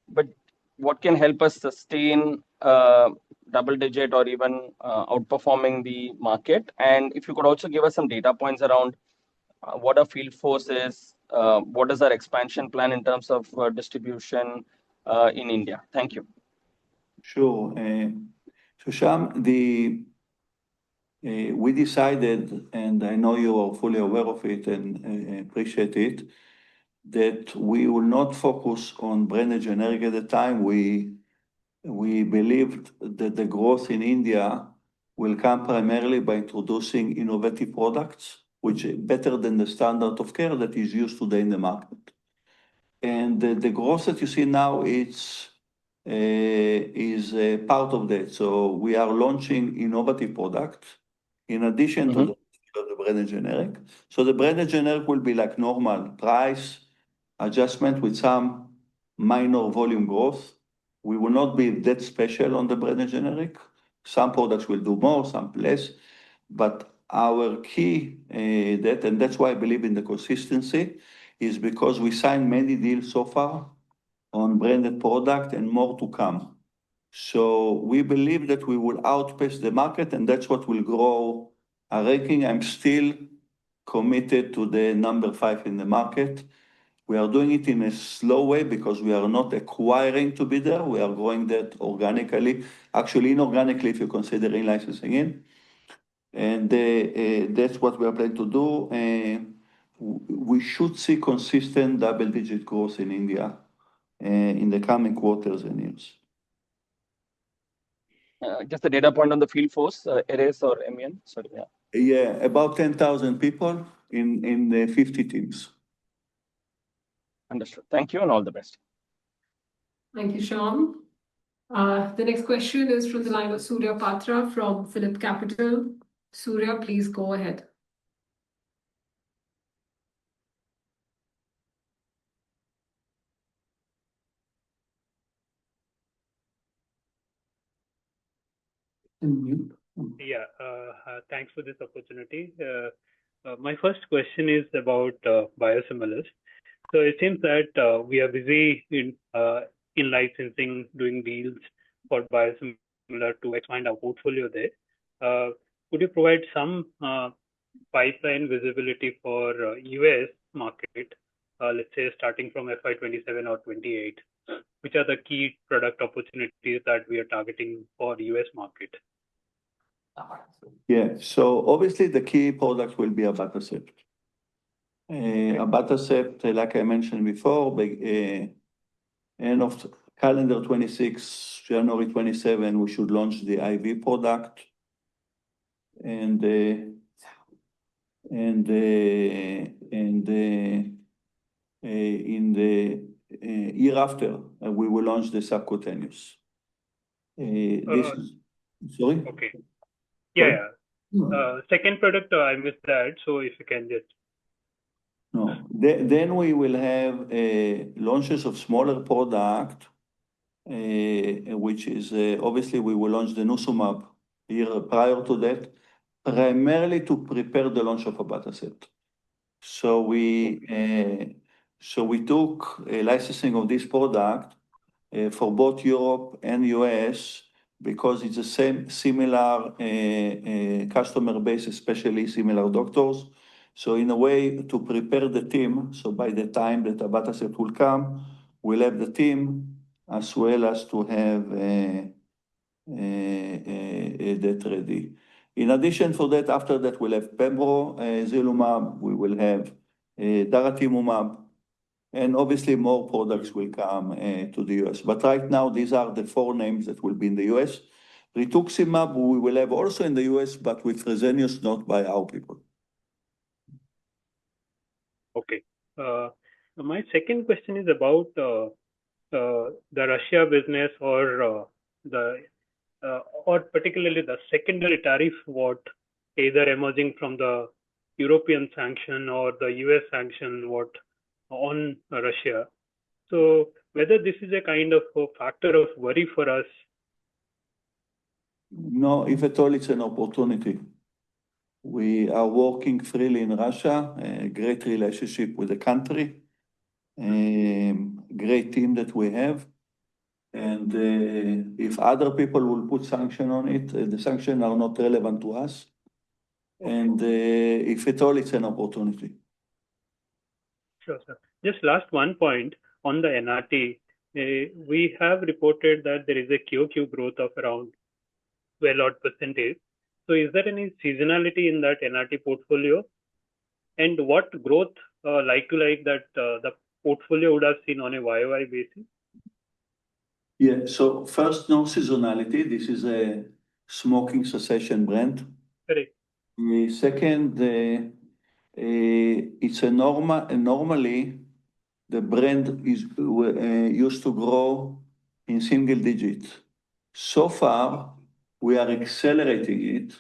but what can help us sustain double digit or even outperforming the market? And if you could also give us some data points around what our field force is, what is our expansion plan in terms of distribution in India? Thank you. Sure. So Shyam, we decided, and I know you are fully aware of it and appreciate it, that we will not focus on branded generic at the time. We believed that the growth in India will come primarily by introducing innovative products, which are better than the standard of care that is used today in the market. And the growth that you see now is part of that. So we are launching innovative products in addition to the branded generic. So the branded generic will be like normal price adjustment with some minor volume growth. We will not be that special on the branded generic. Some products will do more, some less. But our key, and that's why I believe in the consistency, is because we signed many deals so far on branded product and more to come. So we believe that we will outpace the market, and that's what will grow our ranking. I'm still committed to the number 5 in the market. We are doing it in a slow way because we are not acquiring to be there. We are growing that organically, actually inorganically, if you consider in-licensing in. And that's what we are planning to do. We should see consistent double-digit growth in India in the coming quarters and years. Just a data point on the field force, Ares or MEN. Sorry, yeah. Yeah, about 10,000 people in the 50 teams. Understood. Thank you and all the best. Thank you, Sean. The next question is from the line of Surya Patra from Phillip Capital. Surya, please go ahead. Yeah, thanks for this opportunity. My first question is about biosimilars. So it seems that we are busy in licensing, doing deals for biosimilar to expand our portfolio there. Could you provide some pipeline visibility for US market, let's say starting from FY27 or 28? Which are the key product opportunities that we are targeting for US market? Yeah, so obviously the key product will be abatacept. Abatacept, like I mentioned before, end of calendar 26, January 27, we should launch the IV product. And in the year after, we will launch the subcutaneous. Sorry? Okay. Yeah. Second product, I missed that. So if you can just. No. Then we will have launches of smaller product, which is obviously we will launch the Nusumab year prior to that, primarily to prepare the launch of abatacept. So we took a licensing of this product for both Europe and US because it's the same similar customer base, especially similar doctors. So in a way to prepare the team, so by the time that abatacept will come, we'll have the team as well as to have that ready. In addition for that, after that, we'll have pembrolizumab, we will have daratumumab, and obviously more products will come to the US. But right now, these are the 4 names that will be in the US. Rituximab, we will have also in the US, but with Fresenius, not by our people. Okay. My second question is about the Russia business or particularly the secondary tariff, what either emerging from the European sanction or the US sanction, what on Russia. So whether this is a kind of a factor of worry for us. No, if at all, it's an opportunity. We are working freely in Russia, a great relationship with the country, great team that we have. And if other people will put sanction on it, the sanctions are not relevant to us. And if at all, it's an opportunity. Sure, sir. Just last one point on the NRT. We have reported that there is a QoQ growth of around 12%. So is there any seasonality in that NRT portfolio? And what growth like that the portfolio would have seen on a YOY basis? Yeah, so first, no seasonality. This is a smoking cessation brand. Correct. Second, it's a normally the brand is used to grow in single digits. So far, we are accelerating it,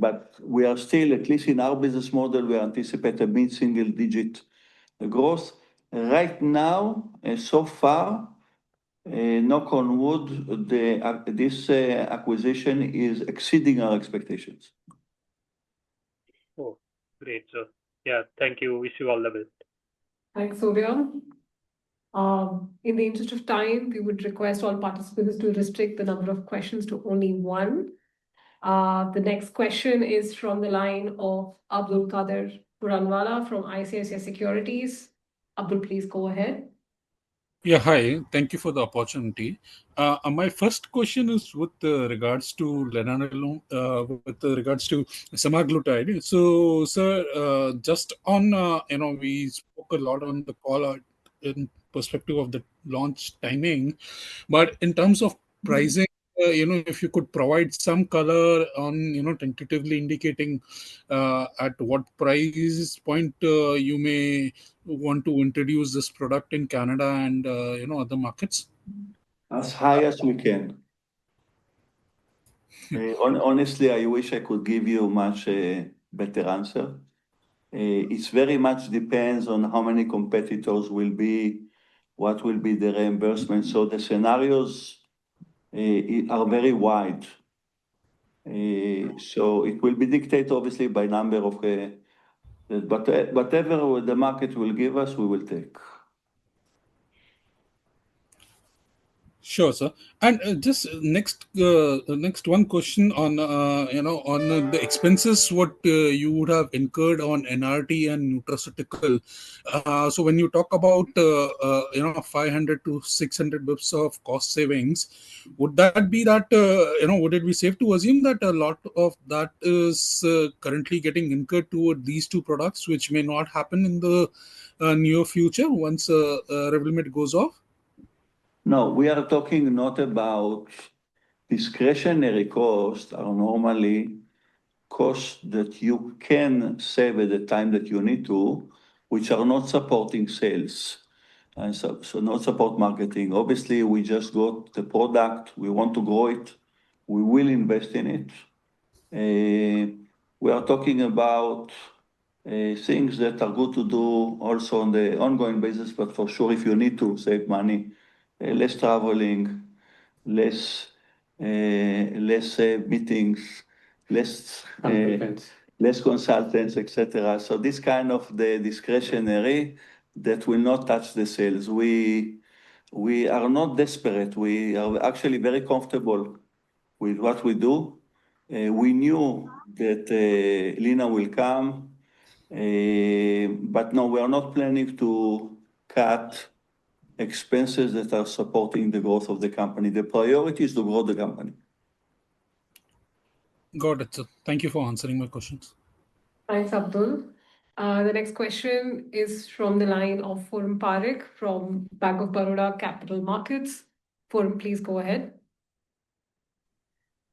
but we are still, at least in our business model, we anticipate a mid-single digit growth. Right now, so far, Knock on wood, this acquisition is exceeding our expectations. Oh, great. So, yeah, thank you. Wish you all the best. Thanks, Surya. In the interest of time, we would request all participants to restrict the number of questions to only one. The next question is from the line of Abdul Qadir Puranwala from ICICI Securities. Abdul, please go ahead. Yeah, hi. Thank you for the opportunity. My first question is with regards to lenalidomide, with regards to semaglutide. So, sir, just on, we spoke a lot on the call in perspective of the launch timing, but in terms of pricing, if you could provide some color on, tentatively indicating at what price point you may want to introduce this product in Canada and other markets? As high as we can. Honestly, I wish I could give you much better answer. It very much depends on how many competitors will be, what will be the reimbursement. So the scenarios are very wide. So it will be dictated obviously by number of, but whatever the market will give us, we will take. Sure, sir. And just next one question on on the expenses what you would have incurred on NRT and nutraceutical. So when you talk about 500 to 600 bips of cost savings, would that be that would it be safe to assume that a lot of that is currently getting incurred toward these two products, which may not happen in the near future once Revlimid goes off? No, we are talking not about discretionary costs are normally costs that you can save at the time that you need to, which are not supporting sales. And so not support marketing. Obviously, we just got the product, we want to grow it, we will invest in it. We are talking about things that are good to do also on the ongoing basis, but for sure, if you need to save money, less traveling, less meetings, less consultants, etc. So this kind of the discretionary that will not touch the sales. We are not desperate. We are actually very comfortable with what we do. We knew that Lina will come, but no, we are not planning to cut expenses that are supporting the growth of the company. The priority is to grow the company. Got it, sir. Thank you for answering my questions. Thanks, Abdul. The next question is from the line of Forum Parekh from Bank of Baroda Capital Markets. Forum, please go ahead.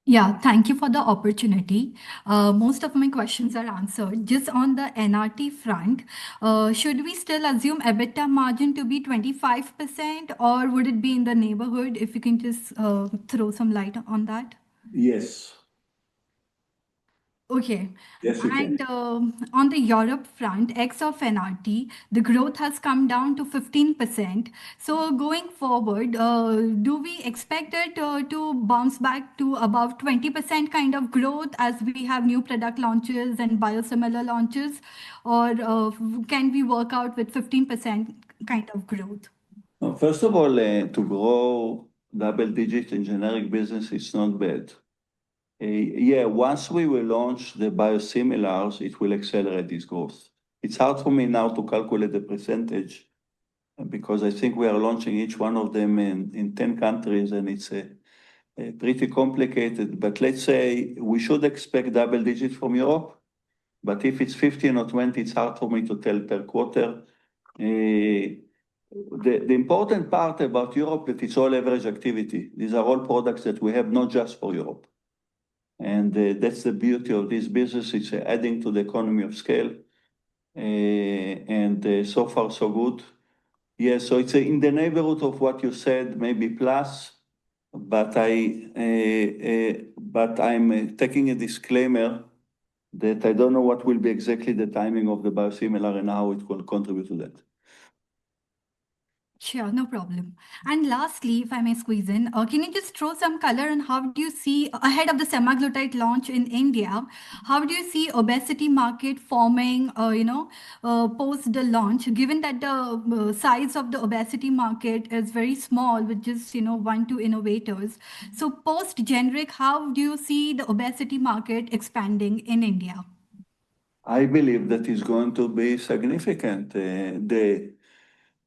Yeah, thank you for the opportunity. Most of my questions are answered. Just on the NRT front, should we still assume EBITDA margin to be 25%, or would it be in the neighborhood? If you can just throw some light on that. Yes. Okay. Yes, you can. And on the Europe front, ex of NRT, the growth has come down to 15%. So going forward, do we expect it to bounce back to above 20% kind of growth as we have new product launches and biosimilar launches? Or can we work out with 15% kind of growth? First of all, to grow double digit in generic business, it's not bad. Yeah, once we will launch the biosimilars, it will accelerate this growth. It's hard for me now to calculate the percentage because I think we are launching each one of them in 10 countries and it's pretty complicated. But let's say we should expect double digits from Europe. But if it's 15 or 20, it's hard for me to tell per quarter. The important part about Europe is it's all average activity. These are all products that we have not just for Europe. And that's the beauty of this business. It's adding to the economy of scale. And so far, so good. Yeah, so it's in the neighborhood of what you said, maybe plus. But I'm taking a disclaimer that I don't know what will be exactly the timing of the biosimilar and how it will contribute to that. Sure, no problem. And lastly, if I may squeeze in, can you just throw some color on how do you see ahead of the semaglutide launch in India? How do you see obesity market forming? Post the launch, given that the size of the obesity market is very small with just 1-2 innovators. So post generic, how do you see the obesity market expanding in India? I believe that is going to be significant.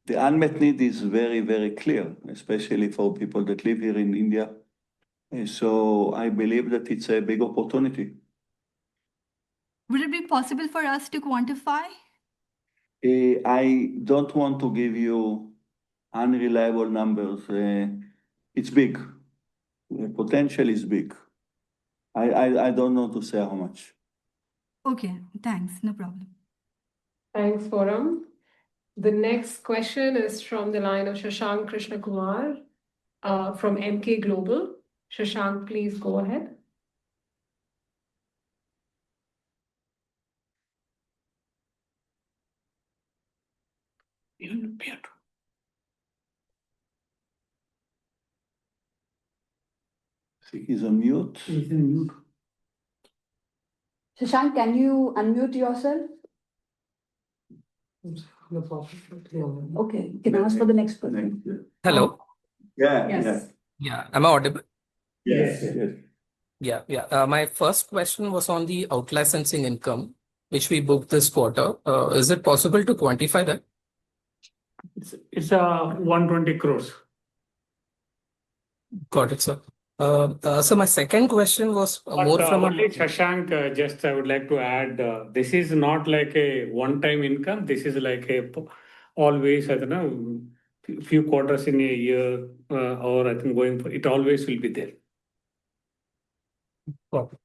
The unmet need is very, very clear, especially for people that live here in India. So I believe that it's a big opportunity. Would it be possible for us to quantify? I don't want to give you unreliable numbers. It's big. The potential is big. I don't know to say how much. Okay, thanks. No problem. Thanks, Forum. The next question is from the line of Shashank Krishna Kumar from MK Global. Shashank, please go ahead. He's on mute. He's in mute. Shashank, can you unmute yourself? No problem. Okay, you can ask for the next person. Hello. Yeah. Yes. Yeah. Am I audible? Yes. Yeah. My first question was on the out-licensing income, which we booked this quarter. Is it possible to quantify that? It's 120 crores. Got it, sir. So my second question was more from only Shashank, just I would like to add, this is not like a one-time income. This is like a always, I don't know, few quarters in a year, or I think going for it always will be there. Got it.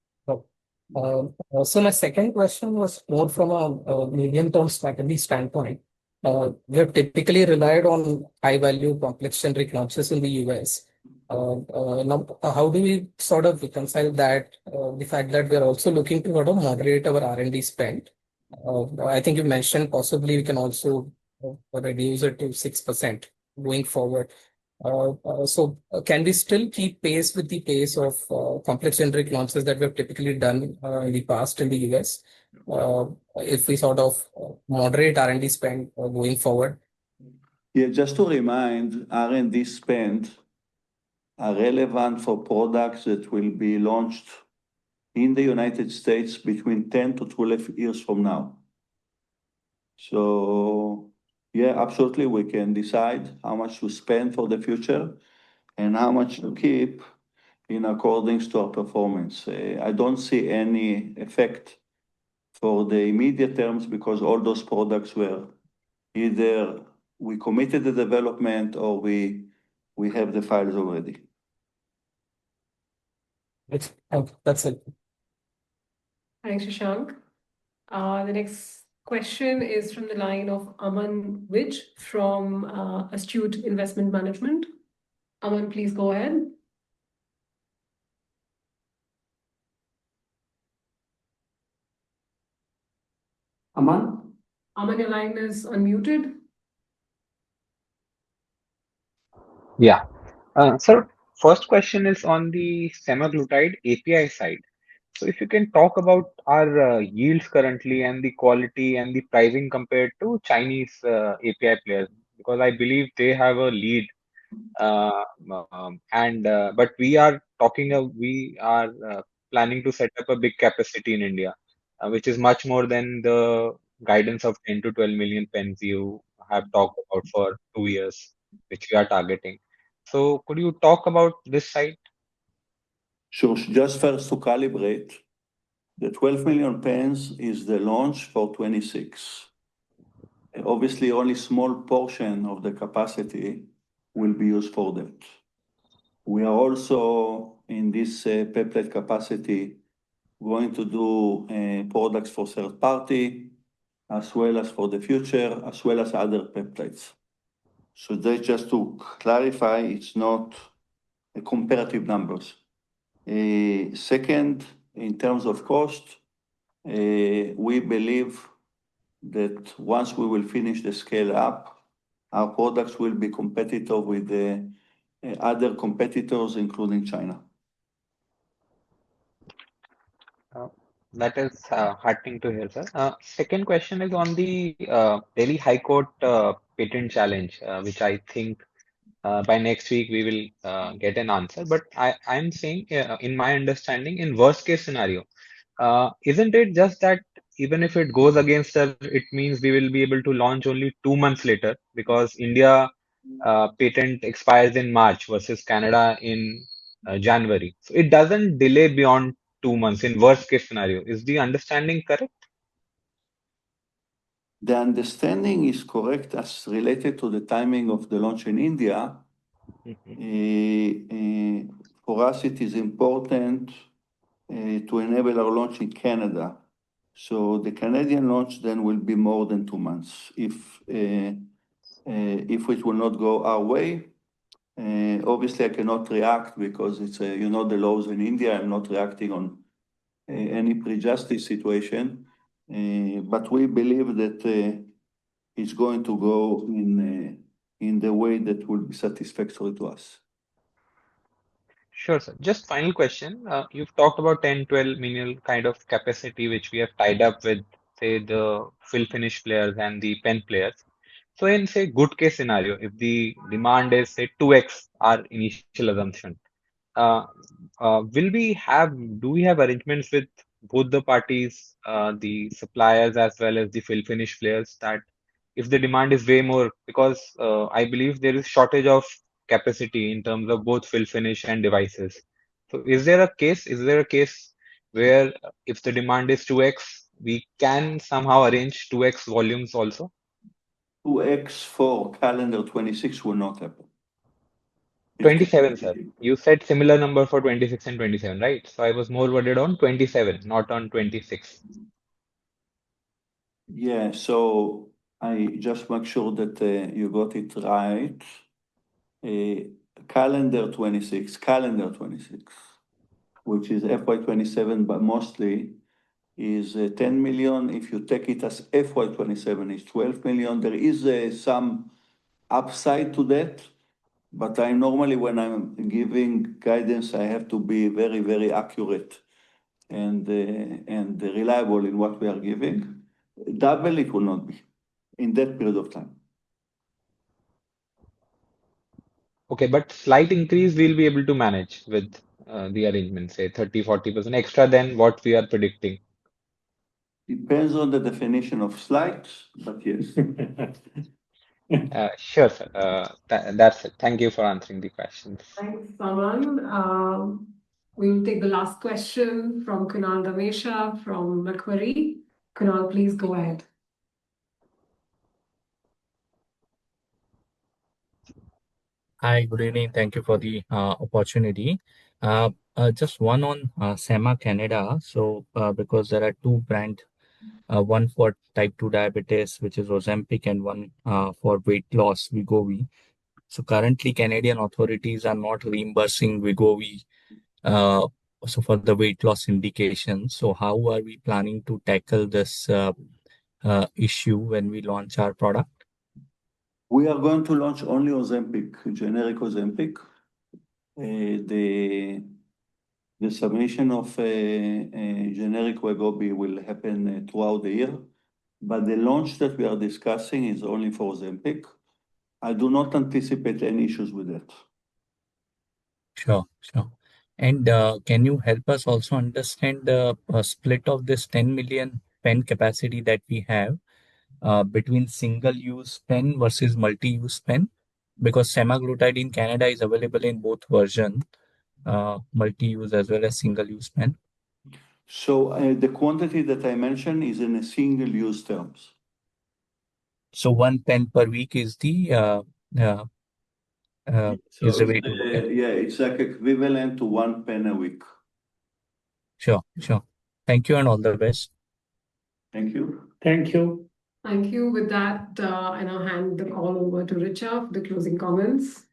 So my second question was more from a medium-term strategy standpoint. We have typically relied on high-value complex generic launches in the US. Now, how do we sort of reconcile that, the fact that we are also looking to sort of moderate our R&D spend? I think you mentioned possibly we can also reduce it to 6% going forward. So can we still keep pace with the pace of complex generic launches that we have typically done in the past in the US? If we sort of moderate R&D spend going forward? Yeah, just to remind, R&D spend are relevant for products that will be launched in the United States between 10 to 12 years from now. So yeah, absolutely, we can decide how much to spend for the future and how much to keep in accordance to our performance. I don't see any effect for the immediate terms because all those products were either we committed the development or we have the files already. That's it. Thanks, Shashank. The next question is from the line of Aman Vij from Astute Investment Management. Aman, please go ahead. Aman? Aman, your line is unmuted. Yeah. Sir, first question is on the semaglutide API side. So if you can talk about our yields currently and the quality and the pricing compared to Chinese API players, because I believe they have a lead. But we are planning to set up a big capacity in India, which is much more than the guidance of 10 to 12 million pens you have talked about for 2 years, which we are targeting. So could you talk about this side? Sure. Just first to calibrate, the 12 million pens is the launch for 26. Obviously, only small portion of the capacity will be used for that. We are also in this peptide capacity going to do products for third party, as well as for the future, as well as other peptides. So they just to clarify, it's not a comparative numbers. Second, in terms of cost, we believe that once we will finish the scale up, our products will be competitive with the other competitors, including China. That is heartening to hear, sir. Second question is on the Delhi High Court patent challenge, which I think by next week we will get an answer. But I'm saying, in my understanding, in worst case scenario, isn't it just that even if it goes against us, it means we will be able to launch only 2 months later because India patent expires in March versus Canada in January. So it doesn't delay beyond 2 months in worst case scenario. Is the understanding correct? The understanding is correct as related to the timing of the launch in India. For us, it is important to enable our launch in Canada. So the Canadian launch then will be more than 2 months. If it will not go our way, obviously I cannot react because it's the laws in India. I'm not reacting on any pre-justice situation, but we believe that it's going to go in the way that will be satisfactory to us. Sure, sir. Just final question. You've talked about 10, 12 million kind of capacity which we have tied up with, say, the fill finish players and the pen players. So in, say, good case scenario, if the demand is, say, 2x our initial assumption, uh, do we have arrangements with both the parties, the suppliers as well as the fill finish players, that if the demand is way more, because I believe there is shortage of capacity in terms of both fill finish and devices. So is there a case where if the demand is 2x, we can somehow arrange 2x volumes also? 2x for calendar 26 will not happen. 27, sir. You said similar number for 26 and 27, right? So I was more worried on 27, not on 26. Yeah, so I just make sure that you got it right. Calendar 26, which is FY27, but mostly is 10 million. If you take it as FY27, it's 12 million. There is some upside to that, but I normally, when I'm giving guidance, I have to be very, very accurate and reliable in what we are giving. Double it will not be in that period of time. Okay, but slight increase we'll be able to manage with the arrangement, say 30, 40% extra than what we are predicting. Depends on the definition of slight, but yes. Sure, sir. That's it. Thank you for answering the questions. Thanks, Saman. We'll take the last question from Kunal Damesha from Macquarie. Kunal, please go ahead. Hi, good evening. Thank you for the opportunity. Just one on SEMA Canada. So, because there are two brands, one for type 2 diabetes, which is Ozempic, and one for weight loss, Wegovy. So, currently, Canadian authorities are not reimbursing Wegovy. So, for the weight loss indication. So, how are we planning to tackle this issue when we launch our product? We are going to launch only Ozempic, generic Ozempic. The submission of generic Wegovy will happen throughout the year, but the launch that we are discussing is only for Ozempic. I do not anticipate any issues with that. Sure, sure. And can you help us also understand the split of this 10 million pen capacity that we have between single-use pen versus multi-use pen? Because semaglutide in Canada is available in both versions, multi-use as well as single-use pen. So the quantity that I mentioned is in a single-use terms. So 1 pen per week is the is the way to look at it. Yeah, it's like equivalent to 1 pen a week. Sure, sure. Thank you and all the best. Thank you. Thank you. Thank you. With that, I now hand the call over to Richa for the closing comments.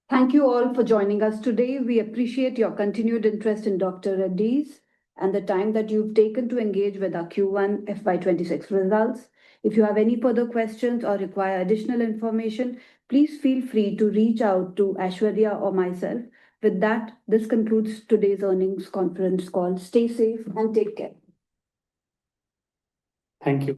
Thank you all for joining us today. We appreciate your continued interest in Dr. Reddy's and the time that you've taken to engage with our Q1 FY26 results. If you have any further questions or require additional information, please feel free to reach out to Aishwarya or myself. With that, this concludes today's earnings conference call. Stay safe and take care. Thank you.